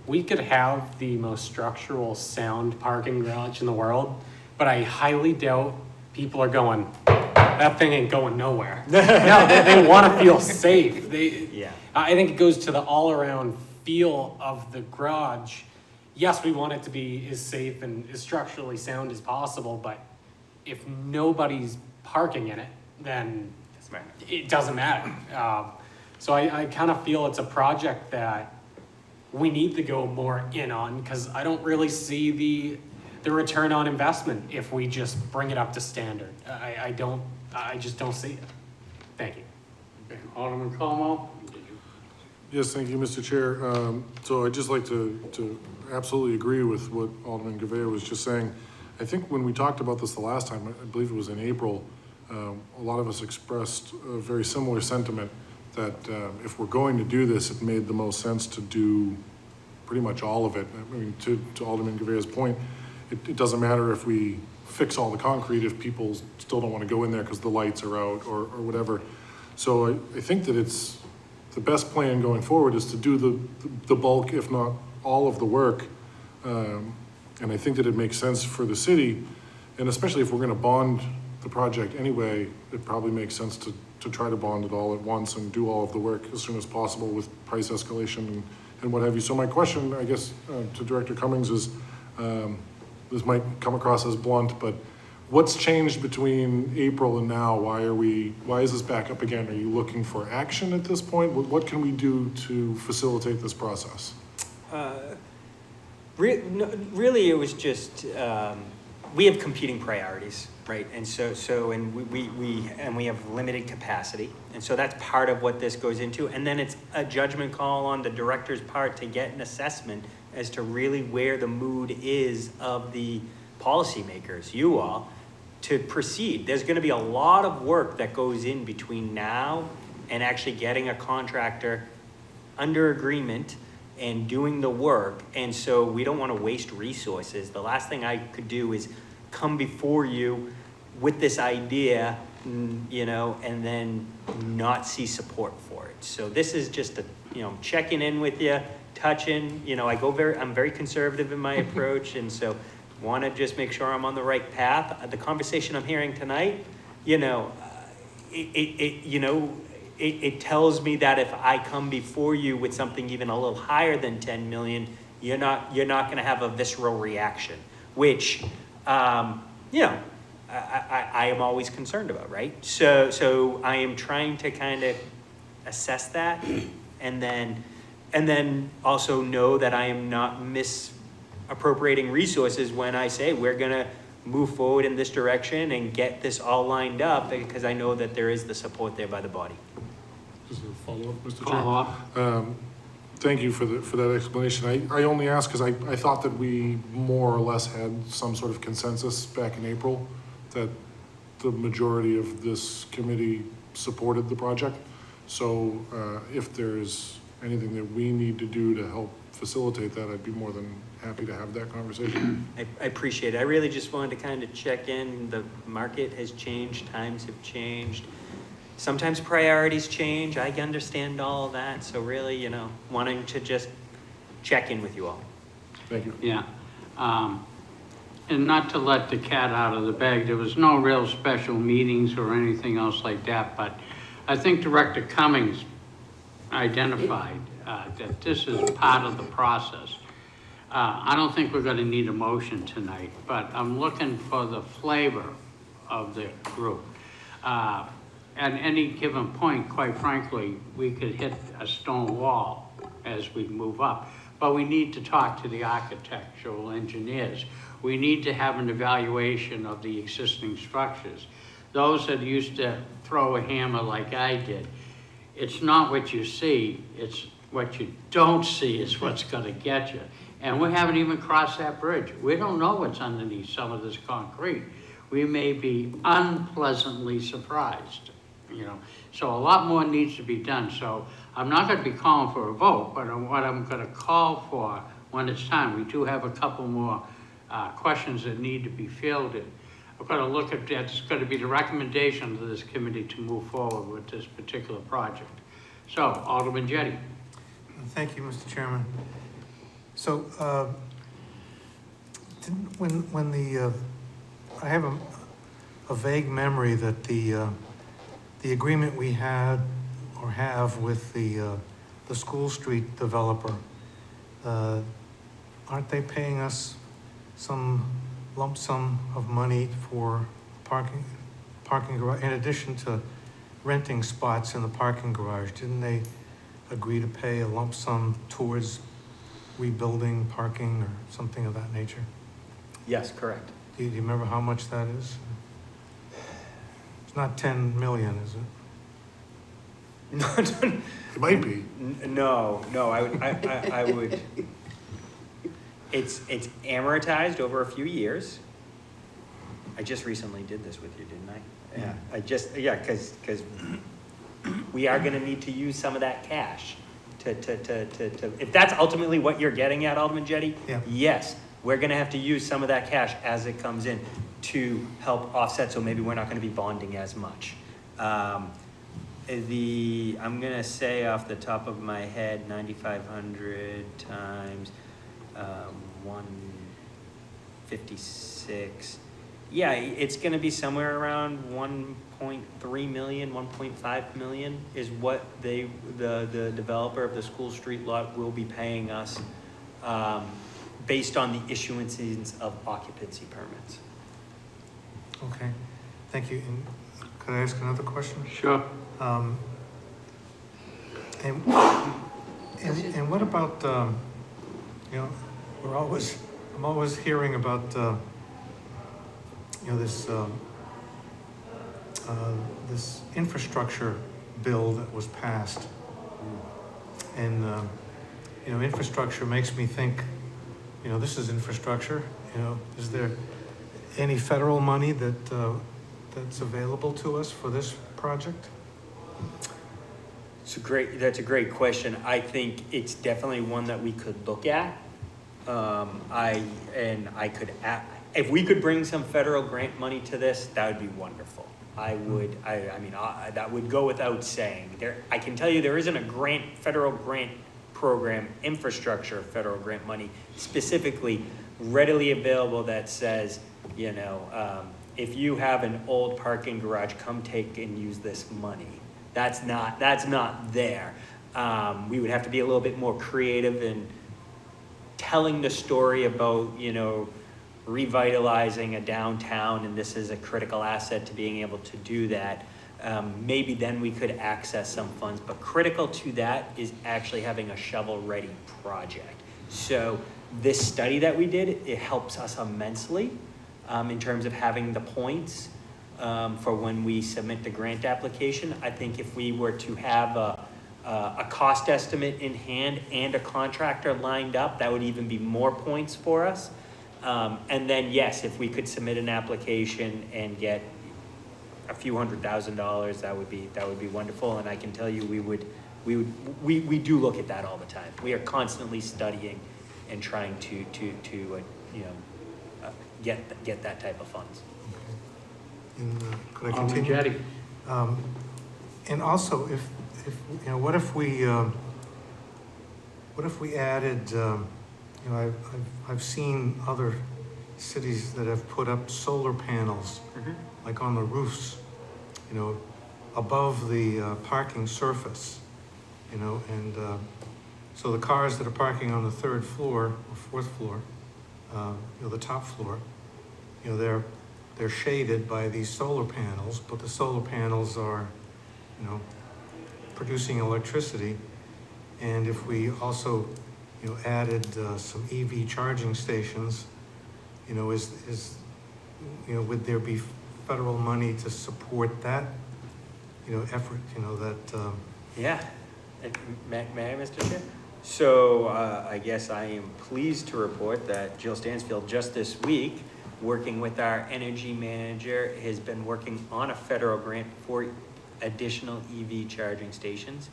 We could have the most structural sound parking garage in the world, but I highly doubt people are going, that thing ain't going nowhere. No, they want to feel safe. I think it goes to the all-around feel of the garage. Yes, we want it to be as safe and as structurally sound as possible, but if nobody's parking in it, then it doesn't matter. So I kind of feel it's a project that we need to go more in on because I don't really see the return on investment if we just bring it up to standard. I just don't see it. Thank you. Okay, Alderman Como. Yes, thank you, Mr. Chair. So I'd just like to absolutely agree with what Alderman Gavea was just saying. I think when we talked about this the last time, I believe it was in April, a lot of us expressed a very similar sentiment that if we're going to do this, it made the most sense to do pretty much all of it. I mean, to Alderman Gavea's point, it doesn't matter if we fix all the concrete if people still don't want to go in there because the lights are out or whatever. So I think that it's the best plan going forward is to do the bulk, if not all of the work. And I think that it makes sense for the city, and especially if we're going to bond the project anyway, it probably makes sense to try to bond it all at once and do all of the work as soon as possible with price escalation and what have you. So my question, I guess, to Director Cummings is, this might come across as blunt, but what's changed between April and now? Why is this back up again? Are you looking for action at this point? What can we do to facilitate this process? Really, it was just we have competing priorities, right? And and we have limited capacity. And so that's part of what this goes into. And then it's a judgment call on the director's part to get an assessment as to really where the mood is of the policymakers, you all, to proceed. There's gonna be a lot of work that goes in between now and actually getting a contractor under agreement and doing the work. And so we don't want to waste resources. The last thing I could do is come before you with this idea, you know, and then not see support for it. So this is just a, you know, checking in with you, touching, you know, I'm very conservative in my approach. And so want to just make sure I'm on the right path. The conversation I'm hearing tonight, you know, it tells me that if I come before you with something even a little higher than 10 million, you're not going to have a visceral reaction, which, you know, I am always concerned about, right? So I am trying to kind of assess that, and then also know that I am not misappropriating resources when I say we're going to move forward in this direction and get this all lined up, because I know that there is the support there by the body. Is there a follow-up, Mr. Chair? Follow-up. Thank you for that explanation. I only asked because I thought that we more or less had some sort of consensus back in April that the majority of this committee supported the project. So if there's anything that we need to do to help facilitate that, I'd be more than happy to have that conversation. I appreciate it. I really just wanted to kind of check in. The market has changed, times have changed. Sometimes priorities change. I understand all of that. So really, you know, wanting to just check in with you all. Thank you. Yeah. And not to let the cat out of the bag, there was no real special meetings or anything else like that, but I think Director Cummings identified that this is part of the process. I don't think we're going to need a motion tonight, but I'm looking for the flavor of the group. At any given point, quite frankly, we could hit a stone wall as we move up. But we need to talk to the architectural engineers. We need to have an evaluation of the existing structures. Those that used to throw a hammer like I did, it's not what you see, it's what you don't see is what's gonna get you. And we haven't even crossed that bridge. We don't know what's underneath some of this concrete. We may be unpleasantly surprised, you know. So a lot more needs to be done. So I'm not gonna be calling for a vote, but what I'm gonna call for when it's time, we do have a couple more questions that need to be fielded. We're gonna look at that. It's gonna be the recommendation of this committee to move forward with this particular project. So, Alderman Jettie. Thank you, Mr. Chairman. So, when the, I have a vague memory that the agreement we had or have with the School Street developer, aren't they paying us some lump sum of money for parking garage, in addition to renting spots in the parking garage? Didn't they agree to pay a lump sum towards rebuilding parking or something of that nature? Yes, correct. Do you remember how much that is? It's not 10 million, is it? It might be. No, I would. It's amortized over a few years. I just recently did this with you, didn't I? Yeah. Because we are gonna need to use some of that cash to, if that's ultimately what you're getting at, Alderman Jettie. Yeah. Yes, we're gonna have to use some of that cash as it comes in to help offset, so maybe we're not gonna be bonding as much. I'm gonna say off the top of my head, 9,500 times 156. Yeah, it's gonna be somewhere around 1.3 million, 1.5 million is what the developer of the School Street lot will be paying us based on the issuances of occupancy permits. Okay, thank you. And could I ask another question? Sure. And what about, you know, I'm always hearing about this infrastructure bill that was passed. And, infrastructure makes me think, this is infrastructure, is there any federal money that's available to us for this project? That's a great question. I think it's definitely one that we could look at. If we could bring some federal grant money to this, that would be wonderful. That would go without saying. I can tell you there isn't a federal grant program, infrastructure federal grant money specifically readily available that says, if you have an old parking garage, come take and use this money. That's not there. We would have to be a little bit more creative in telling the story about, revitalizing a downtown, and this is a critical asset to being able to do that. Maybe then we could access some funds, but critical to that is actually having a shovel-ready project. So this study that we did, it helps us immensely in terms of having the points for when we submit the grant application. I think if we were to have a cost estimate in hand and a contractor lined up, that would even be more points for us. And then, yes, if we could submit an application and get a few $100,000, that would be wonderful. And I can tell you, we do look at that all the time. We are constantly studying and trying to get that type of funds. And, could I Alderman continue? Jettie. And also, if what if we added, I've seen other cities that have put up solar panels, like on the roofs, above the parking surface, and so the cars that are parking on the third floor or fourth floor, the top floor, they're shaded by these solar panels, but the solar panels are, producing electricity. And if we also, added some EV charging stations, would there be federal money to support that, effort, that? Yeah. May I, Mr. Chair? So I guess I am pleased to report that Jill Stansfield just this week, working with our energy manager, has been working on a federal grant for additional EV charging stations.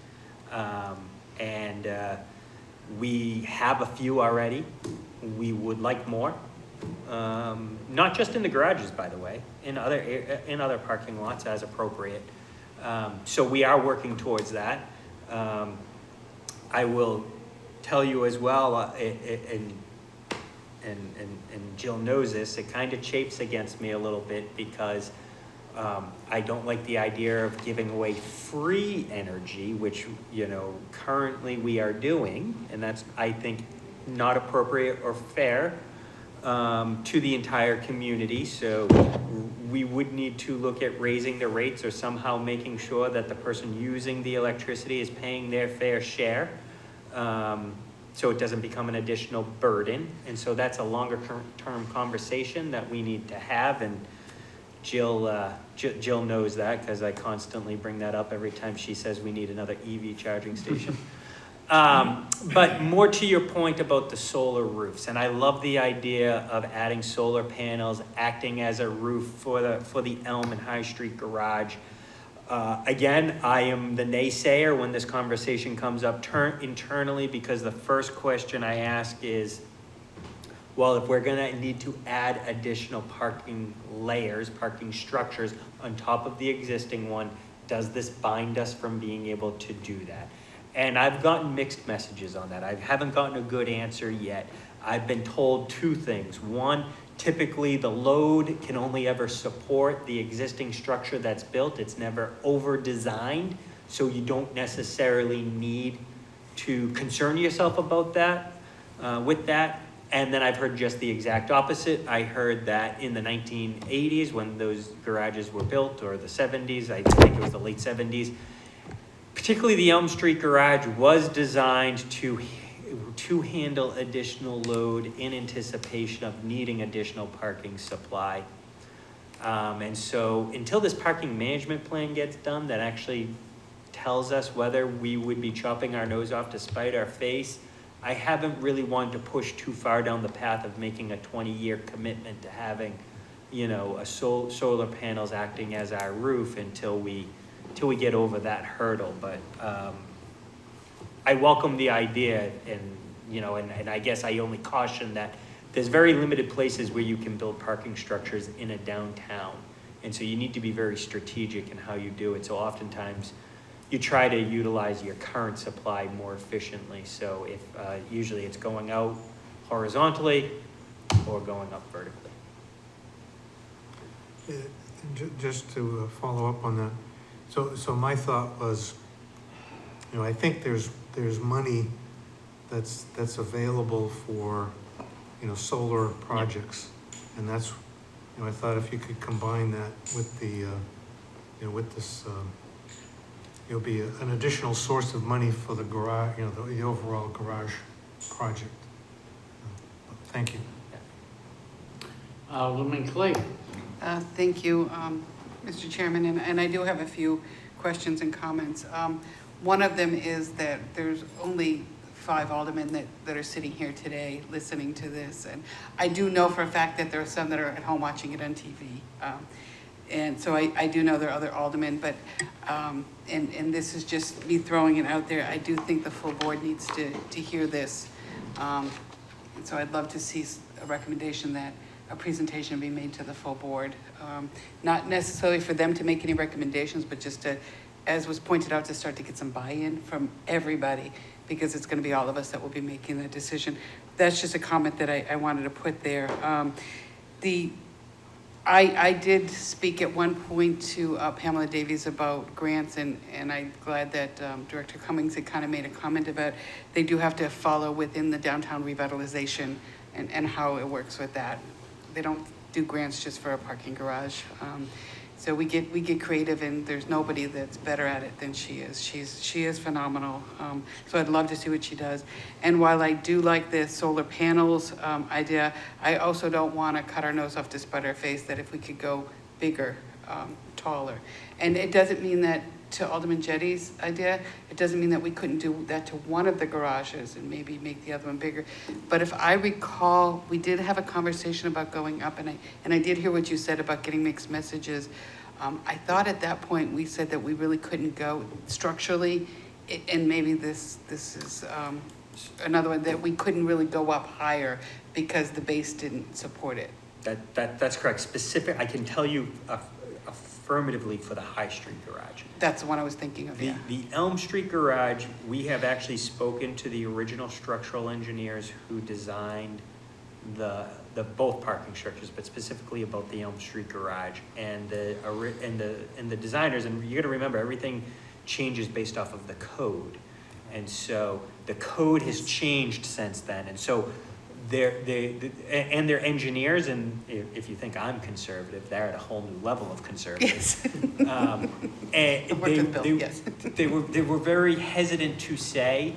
And we have a few already. We would like more. Not just in the garages, by the way, in other parking lots as appropriate. So we are working towards that. I will tell you as well, and Jill knows this, it kind of chafes against me a little bit because I don't like the idea of giving away free energy, which, currently we are doing, and that's, I think, not appropriate or fair to the entire community. So we would need to look at raising the rates or somehow making sure that the person using the electricity is paying their fair share, so it doesn't become an additional burden. And so that's a longer term conversation that we need to have. And Jill knows that because I constantly bring that up every time she says we need another EV charging station. But more to your point about the solar roofs, and I love the idea of adding solar panels, acting as a roof for the Elm and High Street garage. Again, I am the naysayer when this conversation comes up internally, because the first question I ask is, well, if we're gonna need to add additional parking layers, parking structures on top of the existing one, does this bind us from being able to do that? And I've gotten mixed messages on that. I haven't gotten a good answer yet. I've been told two things. One, typically the load can only ever support the existing structure that's built. It's never over-designed, so you don't necessarily need to concern yourself about that, with that. And then I've heard just the exact opposite. I heard that in the 1980s when those garages were built, or the 70s, I think it was the late 70s, particularly the Elm Street garage was designed to handle additional load in anticipation of needing additional parking supply. And so until this parking management plan gets done, that actually tells us whether we would be chopping our nose off to spite our face, I haven't really wanted to push too far down the path of making a 20-year commitment to having, you know, solar panels acting as our roof until we get over that hurdle. But I welcome the idea, and you know, and I guess I only caution that there's very limited places where you can build parking structures in a downtown, and so you need to be very strategic in how you do it. So oftentimes you try to utilize your current supply more efficiently. So if usually it's going out horizontally or going up vertically. Just to follow up on that, so my thought was, you know, I think there's money that's available for, you know, solar projects, and that's, you know, I thought if you could combine that with the, you know, with this, it'll be an additional source of money for the garage, you know, the overall garage project. Thank you. Alderman Clee. Thank you, Mr. Chairman, and I do have a few questions and comments. One of them is that there's only 5 aldermen that are sitting here today listening to this, and I do know for a fact that there are some that are at home watching it on TV. And so I do know there are other aldermen, but, and this is just me throwing it out there, I do think the full board needs to hear this. And so I'd love to see a recommendation that a presentation be made to the full board. Not necessarily for them to make any recommendations, but just to, as was pointed out, to start to get some buy-in from everybody, because it's gonna be all of us that will be making that decision. That's just a comment that I wanted to put there. I did speak at one point to Pamela Davies about grants, and I'm glad that Director Cummings had kind of made a comment about they do have to follow within the downtown revitalization and how it works with that. They don't do grants just for a parking garage. So we get creative, and there's nobody that's better at it than she is. She is phenomenal. So I'd love to see what she does. And while I do like the solar panels idea, I also don't want to cut our nose off to spite our face that if we could go bigger, taller. And it doesn't mean that, to Alderman Jetty's idea, it doesn't mean that we couldn't do that to one of the garages and maybe make the other one bigger. But if I recall, we did have a conversation about going up, and I did hear what you said about getting mixed messages. I thought at that point we said that we really couldn't go structurally, and maybe this is another one, that we couldn't really go up higher because the base didn't support it. That's correct. Specific, I can tell you affirmatively for the High Street garage. That's the one I was thinking of, yeah. The Elm Street garage, we have actually spoken to the original structural engineers who designed the both parking structures, but specifically about the Elm Street garage, and the designers. And you got to remember, everything changes based off of the code, and so the code has changed since then. And so their engineers, and if you think I'm conservative, they're at a whole new level of conservative. Yes. And they were very hesitant to say,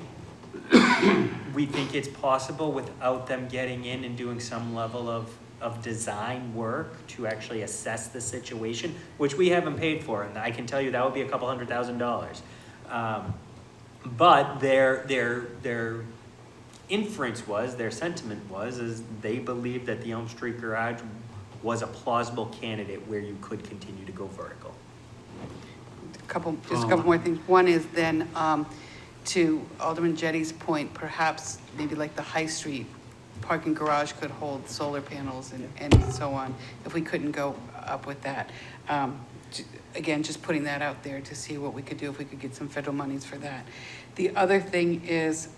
we think it's possible without them getting in and doing some level of design work to actually assess the situation, which we haven't paid for, and I can tell you that would be a couple $100,000. But their inference was, their sentiment was, is they believed that the Elm Street garage was a plausible candidate where you could continue to go vertical. Just a couple more things. One is then, to Alderman Jetty's point, perhaps maybe like the High Street parking garage could hold solar panels and so on, if we couldn't go up with that. Again, just putting that out there to see what we could do if we could get some federal monies for that. The other thing is,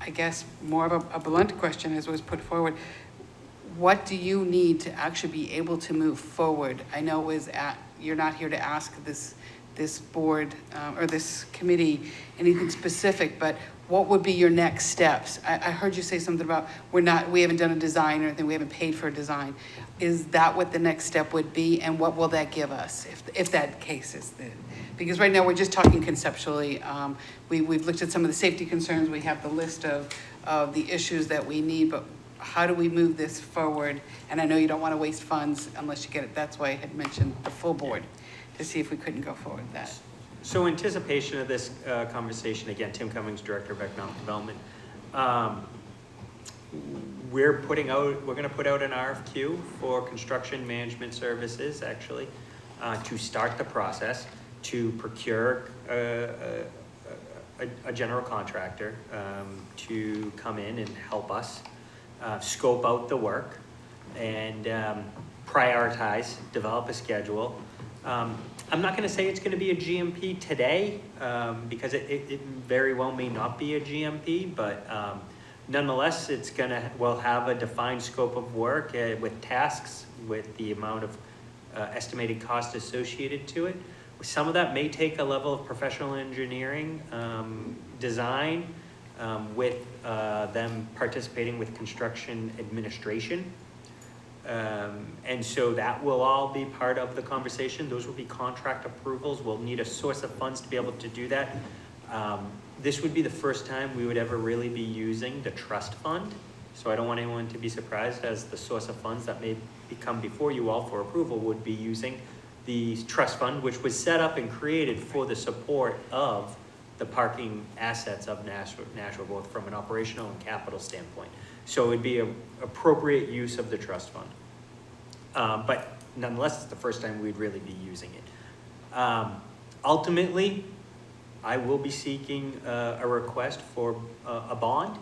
I guess more of a blunt question as was put forward. What do you need to actually be able to move forward? I know you're not here to ask this board or this committee anything specific, but what would be your next steps? I heard you say something about we haven't done a design or anything, we haven't paid for a design. Is that what the next step would be, and what will that give us if that case is the, because right now we're just talking conceptually. We've looked at some of the safety concerns, we have the list of the issues that we need, but how do we move this forward? And I know you don't want to waste funds unless you get it, that's why I had mentioned the full board, to see if we couldn't go forward with that. So anticipation of this conversation, again, Tim Cummings, Director of Economic Development. We're gonna put out an RFQ for construction management services, actually, to start the process, to procure a general contractor to come in and help us scope out the work and prioritize, develop a schedule. I'm not gonna say it's gonna be a GMP today, because it very well may not be a GMP, but nonetheless, we'll have a defined scope of work with tasks, with the amount of estimated cost associated to it. Some of that may take a level of professional engineering design with them participating with construction administration. And so that will all be part of the conversation. Those will be contract approvals. We'll need a source of funds to be able to do that. This would be the first time we would ever really be using the trust fund. So I don't want anyone to be surprised, as the source of funds that may come before you all for approval would be using the trust fund, which was set up and created for the support of the parking assets of Nashua, both from an operational and capital standpoint. So it would be an appropriate use of the trust fund. But nonetheless, it's the first time we'd really be using it. Ultimately, I will be seeking a request for a bond,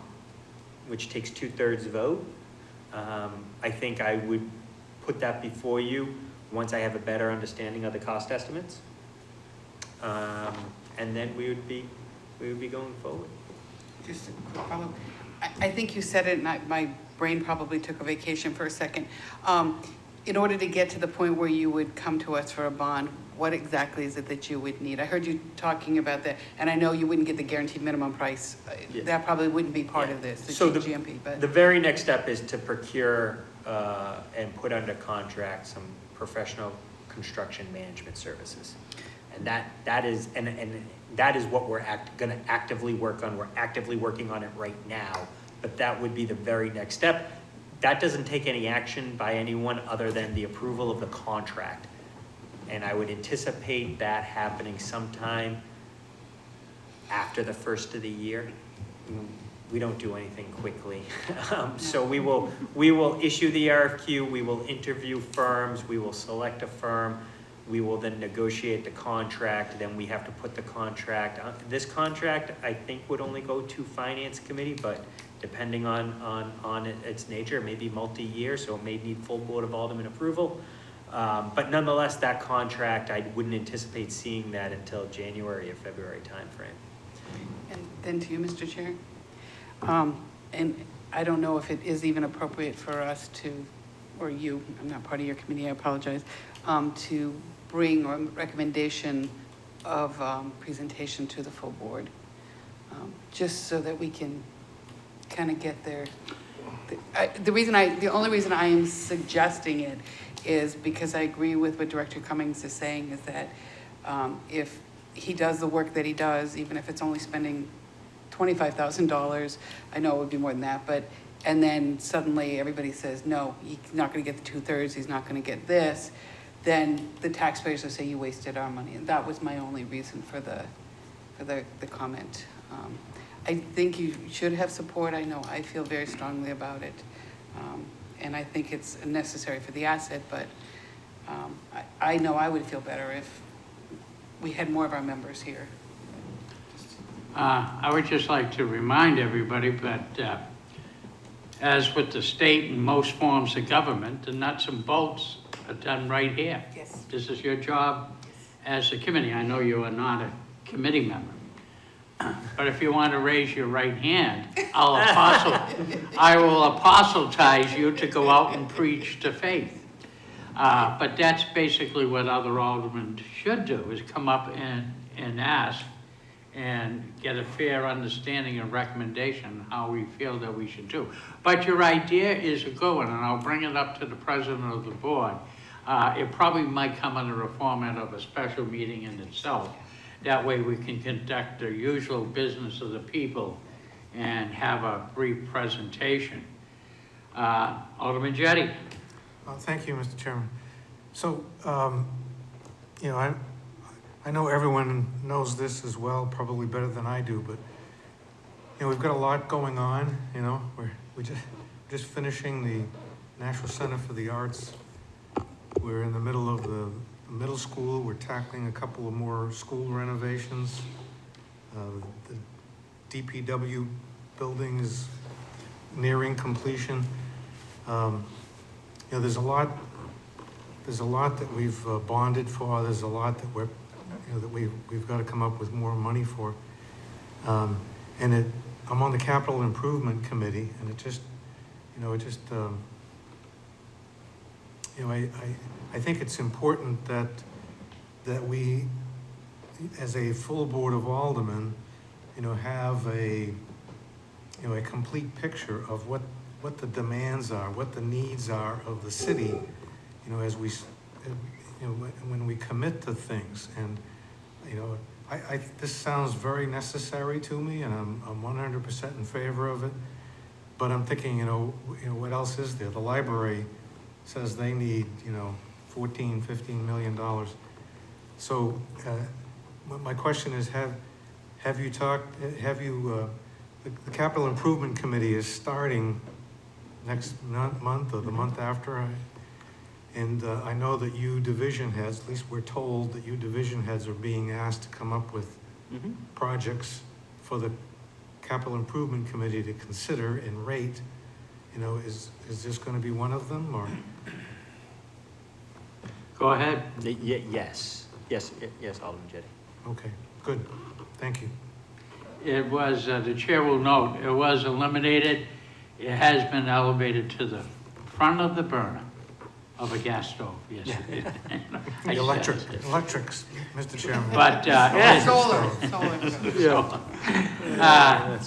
which takes 2/3 vote. I think I would put that before you once I have a better understanding of the cost estimates. And then we would be going forward. Just a quick follow-up. I think you said it, and my brain probably took a vacation for a second. In order to get to the point where you would come to us for a bond, what exactly is it that you would need? I heard you talking about that, and I know you wouldn't get the guaranteed minimum price. Yeah. That probably wouldn't be part of this, So the GMP, but. The very next step is to procure and put under contract some professional construction management services. And that is what we're gonna actively work on. We're actively working on it right now, but that would be the very next step. That doesn't take any action by anyone other than the approval of the contract. And I would anticipate that happening sometime after the first of the year. We don't do anything quickly. So we will issue the RFQ, we will interview firms, we will select a firm, we will then negotiate the contract, then we have to put the contract, this contract, I think, would only go to Finance Committee, but depending on its nature, it may be multi-year, so it may need full Board of Aldermen approval. But nonetheless, that contract, I wouldn't anticipate seeing that until January or February timeframe. And then to you, Mr. Chair. And I don't know if it is even appropriate for us to, or you, I'm not part of your committee, I apologize, to bring a recommendation of presentation to the full board, just so that we can kind of get there. The only reason I am suggesting it is because I agree with what Director Cummings is saying, is that if he does the work that he does, even if it's only spending $25,000, I know it would be more than that, but, and then suddenly everybody says, no, he's not gonna get the 2/3, he's not gonna get this, then the taxpayers will say you wasted our money. And that was my only reason for the comment. I think you should have support. I know I feel very strongly about it. And I think it's necessary for the asset, but I know I would feel better if we had more of our members here. I would just like to remind everybody that as with the state and most forms of government, the nuts and bolts are done right here. Yes. This is your job as a committee. I know you are not a committee member. But if you want to raise your right hand, I will apostatize you to go out and preach to faith. But that's basically what other aldermen should do, is come up and ask and get a fair understanding and recommendation how we feel that we should do. But your idea is a good one, and I'll bring it up to the president of the board. It probably might come under a format of a special meeting in itself. That way we can conduct the usual business of the people and have a brief presentation. Alderman Jettie. Thank you, Mr. Chairman. So, you know, I know everyone knows this as well, probably better than I do, but, you know, we've got a lot going on, you know, we just finishing the National Center for the Arts. We're in the middle of the middle school, we're tackling a couple of more school renovations. The DPW building is nearing completion. You know, there's a lot that we've bonded for. There's a lot that we've got to come up with more money for. I'm on the Capital Improvement Committee, and I think it's important that we, as a full board of aldermen, you know, have a complete picture of what the demands are, what the needs are of the city, you know, as we, you know, when we commit to things. And, you know, this sounds very necessary to me, and I'm 100% in favor of it. But I'm thinking, you know, what else is there? The library says they need, you know, $14, $15 million. So, my question is, have you talked? The Capital Improvement Committee is starting next month or the month after, and I know that you division heads, at least we're told that you division heads are being asked to come up with projects for the Capital Improvement Committee to consider and rate. You know, is this going to be one of them, or? Go ahead. Yes, Alderman Jettie. Okay, good, thank you. It was, the chair will note, it was eliminated. It has been elevated to the front of the burner of a gas stove, yes. I said it. Electrics, Mr. Chairman. But, Solar.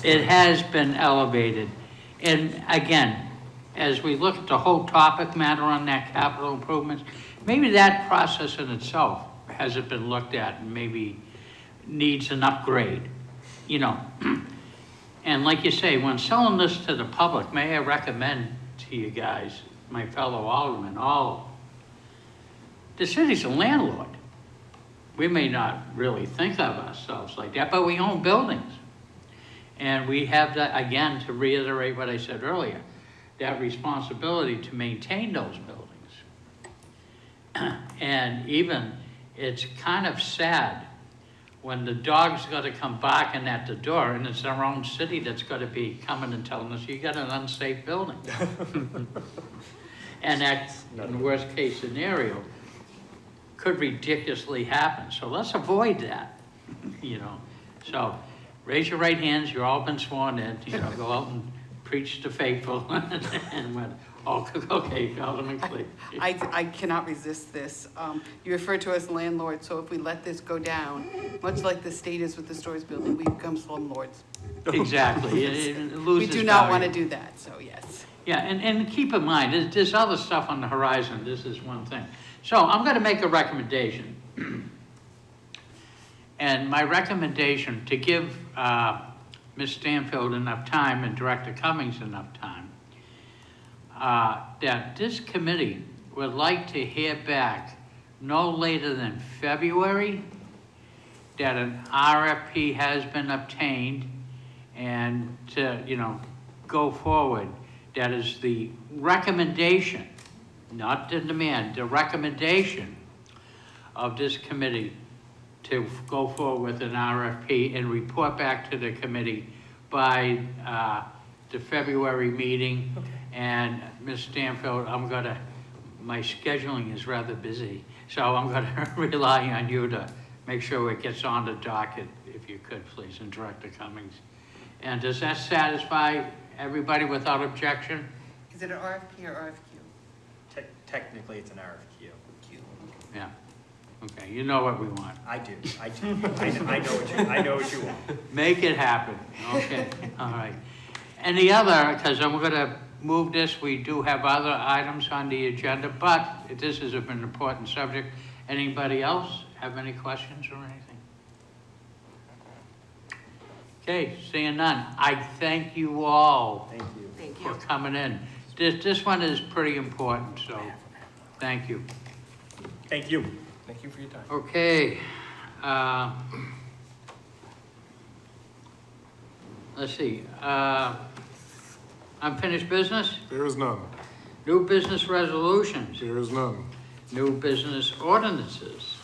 it has been elevated. And again, as we look at the whole topic matter on that capital improvements, maybe that process in itself hasn't been looked at and maybe needs an upgrade, you know. And like you say, when selling this to the public, may I recommend to you guys, my fellow aldermen, the city's a landlord. We may not really think of ourselves like that, but we own buildings. And we have that, again, to reiterate what I said earlier, that responsibility to maintain those buildings. And even, it's kind of sad when the dog's got to come barking at the door, and it's our own city that's got to be coming and telling us, you got an unsafe building. And that, in the worst case scenario, could ridiculously happen. So let's avoid that, you know. So raise your right hands, you've all been sworn in, you know, go out and preach to faithful. And when, okay, Alderman Clee. I cannot resist this. You refer to us landlords, so if we let this go down, much like the state is with the Stores building, we become slumlords. Exactly, it We loses do not want to value. do that, so yes. Yeah, and keep in mind, there's other stuff on the horizon, this is one thing. So I'm gonna make a recommendation. And my recommendation, to give Ms. Stanfield enough time and Director Cummings enough time, that this committee would like to hear back no later than February that an RFP has been obtained and to, you know, go forward. That is the recommendation, not the demand, the recommendation of this committee to go forward with an RFP and report back to the committee by the February meeting. Okay. And Ms. Stanfield, my scheduling is rather busy, so I'm gonna rely on you to make sure it gets on the docket, if you could, please, and Director Cummings. And does that satisfy everybody without objection? Is it an RFP or RFQ? Technically, it's an RFQ. Yeah. Okay, you know what we want. I do. I know what you want. Make it happen. Okay, all right. Any other, because I'm gonna move this, we do have other items on the agenda, but this is an important subject. Anybody else have any questions or anything? Okay, seeing none. I thank you all Thank you. Thank for you. coming in. this one is pretty important, so, thank you. Thank you. Thank you for your time. Okay, let's see, unfinished business, There is none. new business resolutions, There is none. new business ordinances.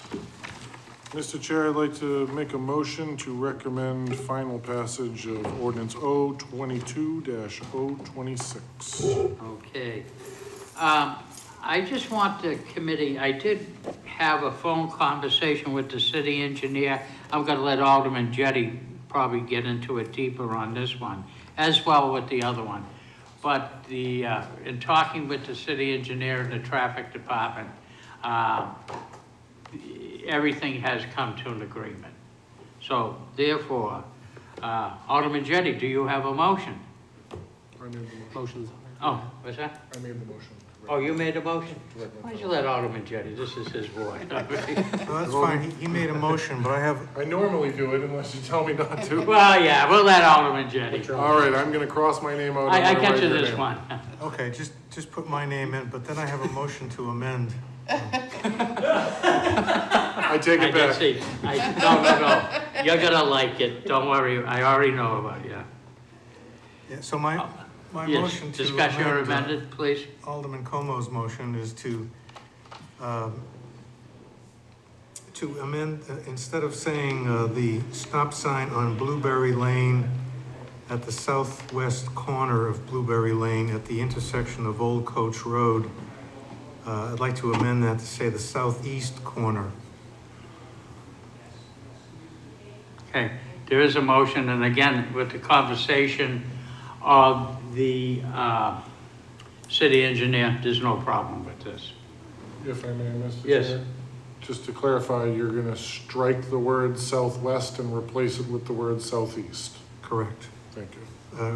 Mr. Chair, I'd like to make a motion to recommend final passage of ordinance O22-026. Okay. I just want the committee, I did have a phone conversation with the city engineer. I'm gonna let Alderman Jettie probably get into it deeper on this one, as well with the other one. But in talking with the city engineer and the traffic department, everything has come to an agreement. So therefore, Alderman Jettie, do you have a motion? I made the motion. Motion's Oh, what's that? I made the motion. Oh, you made a motion? Why'd you let Alderman Jettie? This is his ward. Well, that's fine, he made a motion, but I have, I normally do it unless you tell me not to. Well, yeah, we'll let Alderman Jettie. All right, I'm gonna cross my name out. I I'm gonna get write you your this name. one. okay, just put my name in, but then I have a motion to amend. I take I it did back. see. No. You're gonna like it. Don't worry. I already know about it, yeah. Yeah, so my Yes, motion to discuss your amend, amended, please. Alderman Como's motion is to amend, instead of saying the stop sign on Blueberry Lane at the southwest corner of Blueberry Lane at the intersection of Old Coach Road, I'd like to amend that to say the southeast corner. Okay, there is a motion, and again, with the conversation of the city engineer, there's no problem with this. If I may, Mr. Yes. Chair. Just to clarify, you're gonna strike the word southwest and replace it with the word southeast. Correct. Thank you.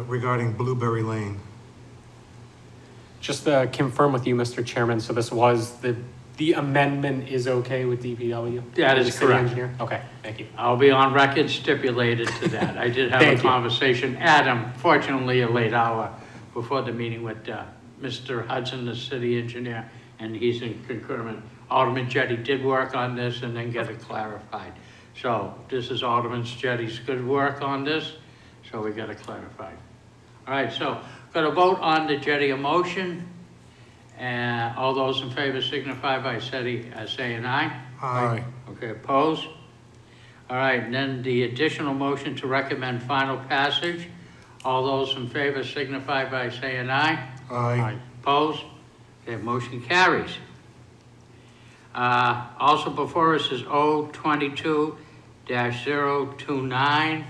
Regarding Blueberry Lane. Just to confirm with you, Mr. Chairman, so this was, the amendment is okay with DPW? That is The city correct. engineer? Okay, thank you. I'll be on record stipulated to that. I did have a Thank you. conversation, Adam, fortunately a late hour before the meeting with Mr. Hudson, the city engineer, and he's in concurrent. Alderman Jettie did work on this and then get it clarified. So this is Alderman Jettie's good work on this, so we got it clarified. All right, so got to vote on the Jettie motion. And all those in favor signify by saying aye. Aye. Okay, opposed? All right, and then the additional motion to recommend final passage. All those in favor signify by saying aye. Aye. Opposed? Okay, motion carries. Also before us is O22-029.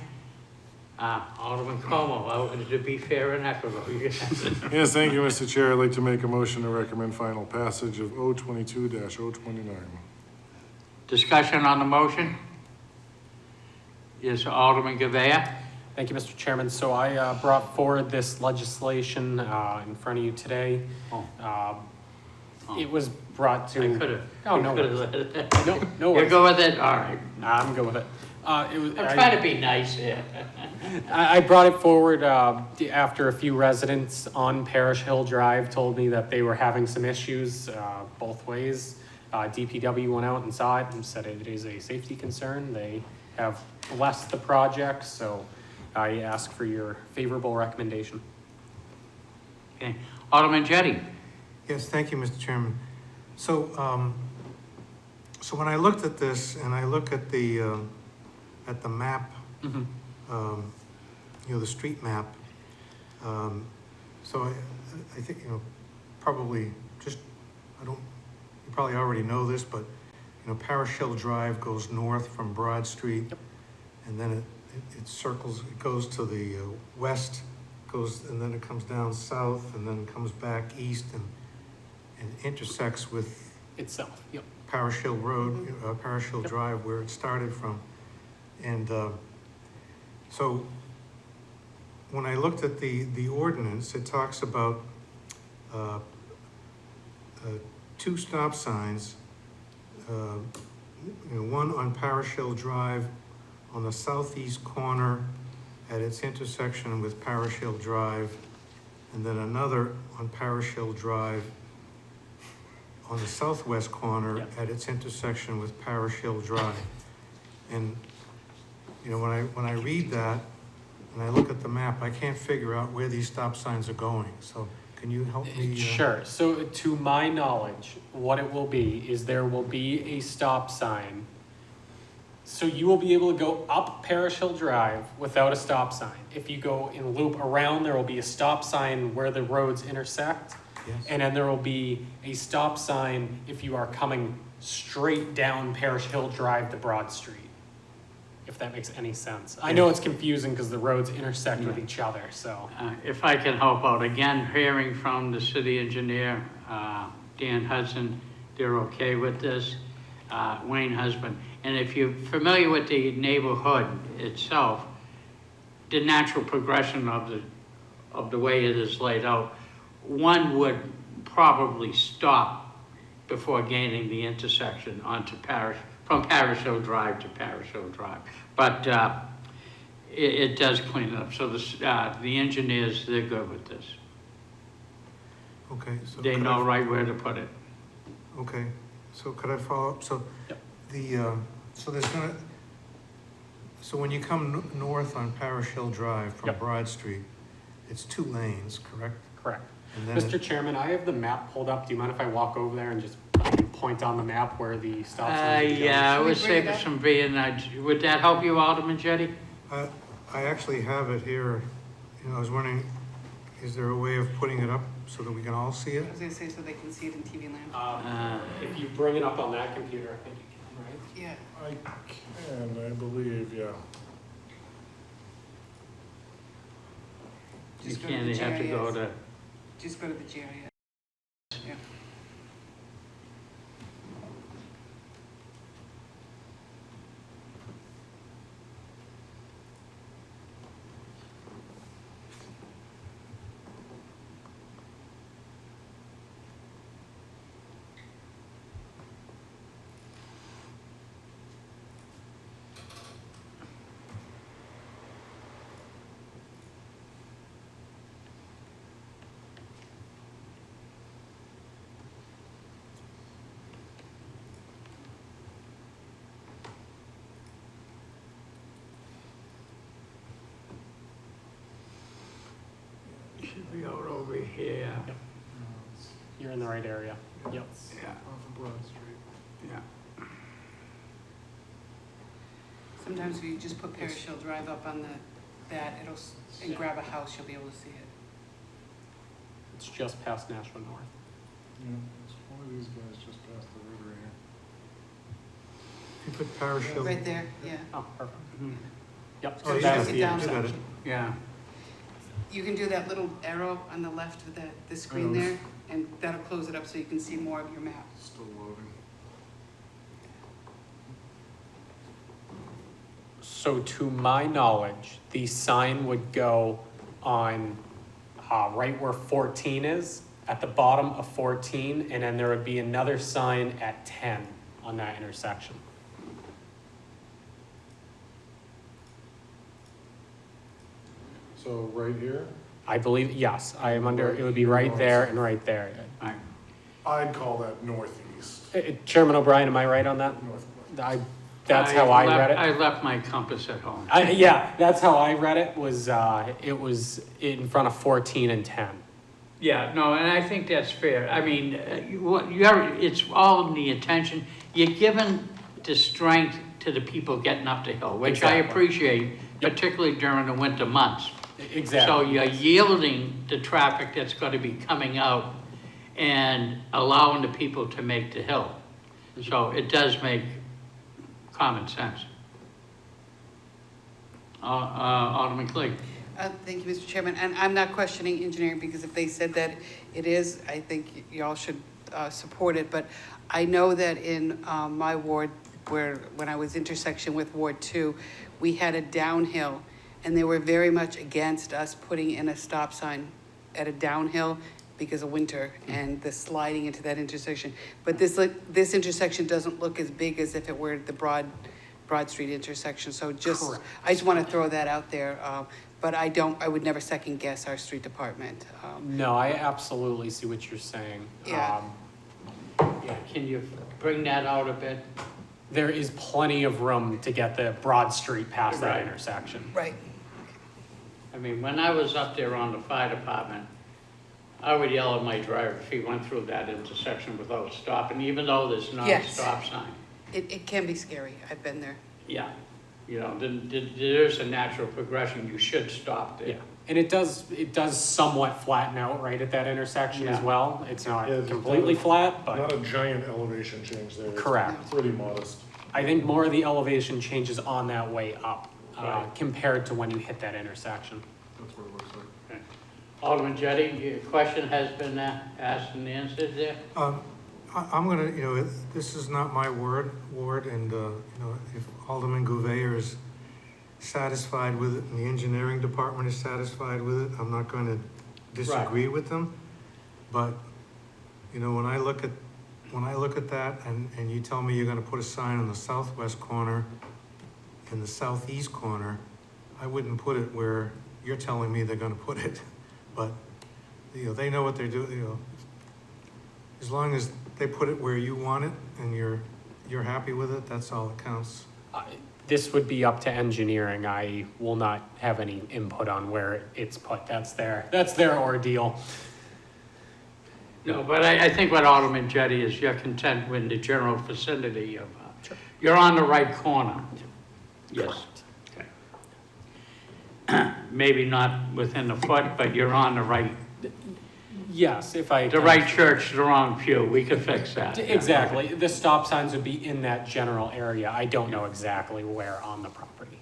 Alderman Como, to be fair and equitable. Yes, thank you, Mr. Chair. I'd like to make a motion to recommend final passage of O22-029. Discussion on the motion? Yes, Alderman Govea? Thank you, Mr. Chairman. So I brought forward this legislation in front of you today. Oh. It was brought to. I could've. Oh, no worries. No You worries. go with it? All right. I'm good with it. I'm trying to be nice here. I brought it forward after a few residents on Parish Hill Drive told me that they were having some issues both ways. DPW went out and saw it and said it is a safety concern. They have blessed the project, so I ask for your favorable recommendation. Okay. Alderman Jettie? Yes, thank you, Mr. Chairman. So, so when I looked at this and I look at the map, Mm-hmm. you know, the street map, so I think, you know, probably just, you probably already know this, but, you know, Parish Hill Drive goes north from Broad Street. Yep. And then it circles, it goes to the west, and then it comes down south, and then comes back east and intersects with Itself, yep. Parish Hill Road, Parish Hill Yep. Drive, where it started from. And so when I looked at the ordinance, it talks about 2 stop signs, you know, one on Parish Hill Drive on the southeast corner at its intersection with Parish Hill Drive, and then another on Parish Hill Drive on the southwest corner Yep. at its intersection with Parish Hill Drive. And, you know, when I read that, and I look at the map, I can't figure out where these stop signs are going, so can you help me? Sure, so to my knowledge, what it will be is there will be a stop sign. So you will be able to go up Parish Hill Drive without a stop sign. If you go and loop around, there will be a stop sign where the roads intersect. Yes. And then there will be a stop sign if you are coming straight down Parish Hill Drive to Broad Street. If that makes any sense. I know it's confusing because the roads intersect with each other, so. If I can help out, again, hearing from the city engineer, Dan Hudson, they're okay with this, Wayne Husband. And if you're familiar with the neighborhood itself, the natural progression of the way it is laid out, one would probably stop before gaining the intersection onto from Parish Hill Drive to Parish Hill Drive. But it does clean it up. So the engineers, they're good with this. Okay, so. They could know I- right where to put it. Okay, so could I follow up? So Yep. so when you come north on Parish Hill Drive from Yep. Broad Street, it's 2 lanes, correct? Correct. And then Mr. Chairman, I have the map pulled up. Do you mind if I walk over there and just I can point on the map where the stop sign is? Yeah, I Should we would bring save it us up? some being, would that help you, Alderman Jettie? I actually have it here. You know, I was wondering, is there a way of putting it up so that we can all see it? I was gonna say so they can see it in TV land. If you bring it up on that computer, I think you can, right? Yeah. I can, I believe, yeah. You Just go to can't, the you have to go GIS. to, Just go to the GIS. Yeah. should be out over here. You're in the right area. Yep. Yeah, Off of Broad Street. yeah. Sometimes if you just put Parish Hill Drive up on and grab a house, you'll be able to see it. It's just past Nashua North. Yeah, it's one of these guys just past the river here. If you put Parish Hill. Right there, yeah. Oh, perfect. Mhm. Yep. Oh, So you that's got the it, you got intersection. it. Yeah, You can do that little arrow on the left of the screen there, and that'll close it up so you can see more of your map. Still loading. So to my knowledge, the sign would go on, right where 14 is, at the bottom of 14, and then there would be another sign at 10 on that intersection. So right here, I believe, yes, I am under, it would be right there and right there. all right. I'd call that northeast, Chairman O'Brien, am I right on that? northwest. That's how I read it. I left my compass at home. Yeah, that's how I read it, was in front of 14 and 10. Yeah, no, and I think that's fair. I mean, it's all in the attention. You're giving the strength to the people getting up the hill, which I Exactly. appreciate, particularly during the winter months. Exactly. So you're yielding the traffic that's going to be coming out and allowing the people to make the hill. So it does make common sense. Alderman Clegg. Thank you, Mr. Chairman, and I'm not questioning engineering, because if they said that it is, I think y'all should support it, but I know that in my ward, when I was intersection with Ward 2, we had a downhill, and they were very much against us putting in a stop sign at a downhill because of winter and the sliding into that intersection. But this intersection doesn't look as big as if it were the Broad Broad Street intersection, so just, Correct. I just want to throw that out there. But I would never second guess our street department. No, I absolutely see what you're saying. Yeah. Yeah, can you bring that out a bit? There is plenty of room to get the Broad Street past that Right. intersection. Right. I mean, when I was up there on the fire department, I would yell at my driver if he went through that intersection without stopping, even though there's not a Yes. stop sign. It can be scary. I've been there. Yeah, you know, there's a natural progression, you should stop Yeah, there. and it does somewhat flatten out right at that intersection as Yeah. well. It's not Yeah, it's completely flat, Not but a giant elevation change there. It's correct. Pretty modest. I think more of the elevation changes on that way up, Right. compared to when you hit that intersection. That's what it looks like. Okay. Alderman Jettie, your question has been asked and answered there? I'm gonna, this is not my ward, and, if Alderman Gouveia is satisfied with it and the engineering department is satisfied with it, I'm not gonna disagree with them. But, when I look at that and you tell me you're gonna put a sign on the southwest corner and the southeast corner, I wouldn't put it where you're telling me they're gonna put it. But, they know what they're doing, as long as they put it where you want it and you're happy with it, that's all that counts. This would be up to engineering. I will not have any input on where it's put. That's their ordeal. No, but I think what Alderman Jettie is, you're content with the general vicinity of, you're on the right corner. Yes. Okay. Maybe not within a foot, but you're on the right, Yes, if the right church, the wrong pew, we could fix that. Exactly. The stop signs would be in that general area. I don't know exactly where on the property.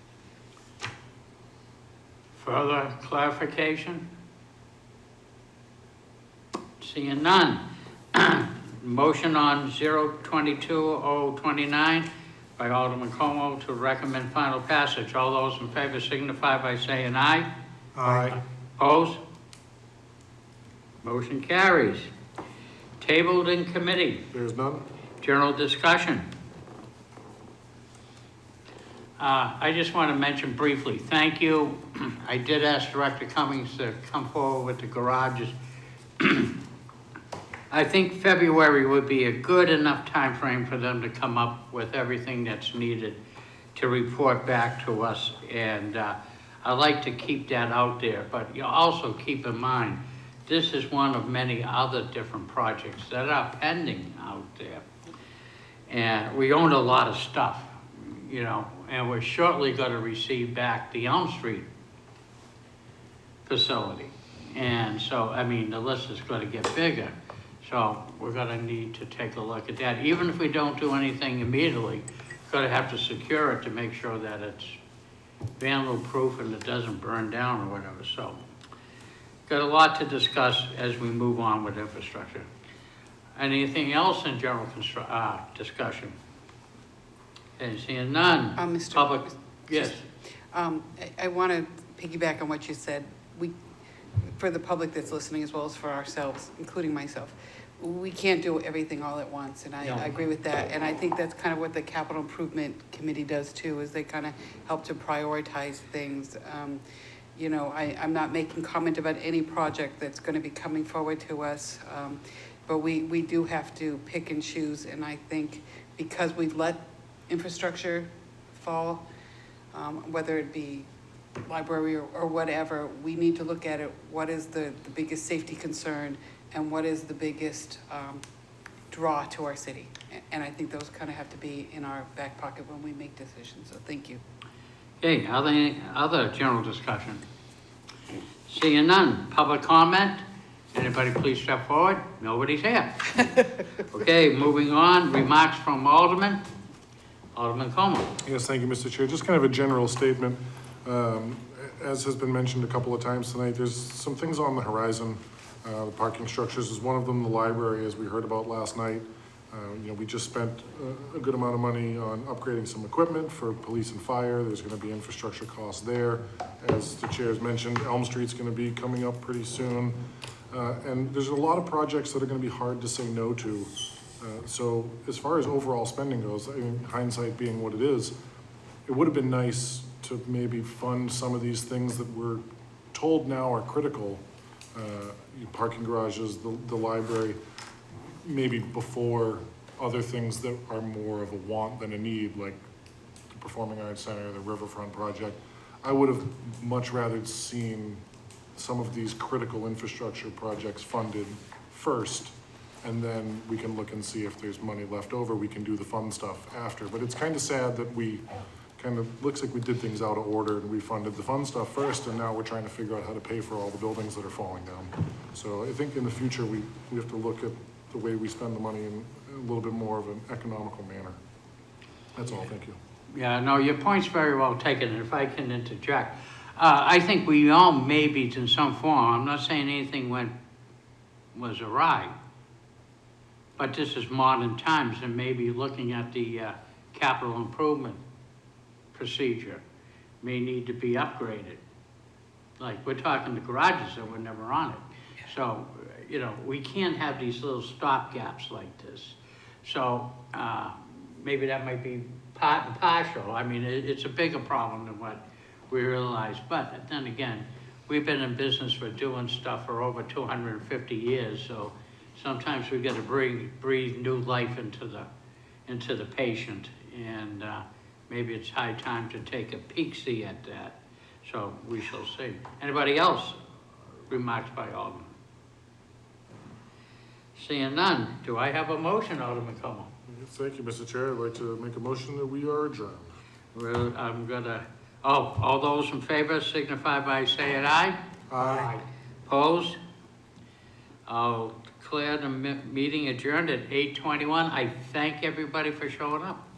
Further clarification? Seeing none. Motion on 022-029 by Alderman Como to recommend final passage. All those in favor signify by saying aye. Aye. Opposed? Motion carries. Tabled in committee. There's none? General discussion. I just want to mention briefly, thank you. I did ask Director Cummings to come forward with the garages. I think February would be a good enough time frame for them to come up with everything that's needed to report back to us. And I like to keep that out there, but you also keep in mind, this is one of many other different projects that are pending out there. And we own a lot of stuff, and we're shortly going to receive back the Elm Street facility. And so, the list is going to get bigger. So we're going to need to take a look at that. Even if we don't do anything immediately, we're going to have to secure it to make sure that it's vandal-proof and it doesn't burn down or whatever. So got a lot to discuss as we move on with infrastructure. Anything else in general discussion? Okay, seeing none. Mr. Public, yes. I want to piggyback on what you said. For the public that's listening as well as for ourselves, including myself, we can't do everything all at once, and I agree with that. And I think that's kind of what the Capital Improvement Committee does too, is they kind of help to prioritize things. I'm not making comment about any project that's going to be coming forward to us, but we do have to pick and choose. And I think because we've let infrastructure fall, whether it be library or whatever, we need to look at it. What is the biggest safety concern, and what is the biggest draw to our city? And I think those kind of have to be in our back pocket when we make decisions. So thank you. Okay, other general discussion? Seeing none. Public comment? Anybody please step forward? Nobody's here. Okay, moving on. Remarks from Alderman. Alderman Como. Yes, thank you, Mr. Chair. Just kind of a general statement. As has been mentioned a couple of times tonight, there's some things on the horizon. The parking structures is one of them, the library, as we heard about last night. We just spent a good amount of money on upgrading some equipment for police and fire. There's going to be infrastructure costs there. As the chair's mentioned, Elm Street's going to be coming up pretty soon. And there's a lot of projects that are going to be hard to say no to. So as far as overall spending goes, hindsight being what it is, it would have been nice to maybe fund some of these things that we're told now are critical, parking garages, the library, maybe before other things that are more of a want than a need, like the Performing Arts Center, the Riverfront project. I would have much rather seen some of these critical infrastructure projects funded first, and then we can look and see if there's money left over, we can do the fun stuff after. But it's kind of sad that we looks like we did things out of order, and we funded the fun stuff first, and now we're trying to figure out how to pay for all the buildings that are falling down. So I think in the future, we have to look at the way we spend the money in a little bit more of an economical manner. That's all, thank you. Yeah, no, your point's very well taken, and if I can interject, I think we all maybe in some form, I'm not saying anything was awry, but this is modern times, and maybe looking at the capital improvement procedure may need to be upgraded. Like, we're talking the garages that were never on it. So, you know, we can't have these little stop gaps like this. So, maybe that might be part and partial. I mean, it's a bigger problem than what we realize. But then again, we've been in business for doing stuff for over 250 years. So sometimes we got to breathe new life into the patient. And maybe it's high time to take a peek-see at that. So we shall see. Anybody else? Remarks by Alderman. Seeing none, do I have a motion, Alderman Como? Thank you, Mr. Chair. I'd like to make a motion that we are adjourned. Well, I'm gonna, all those in favor signify by saying aye. Aye. Opposed? I'll declare the meeting adjourned at 8:21. I thank everybody for showing up.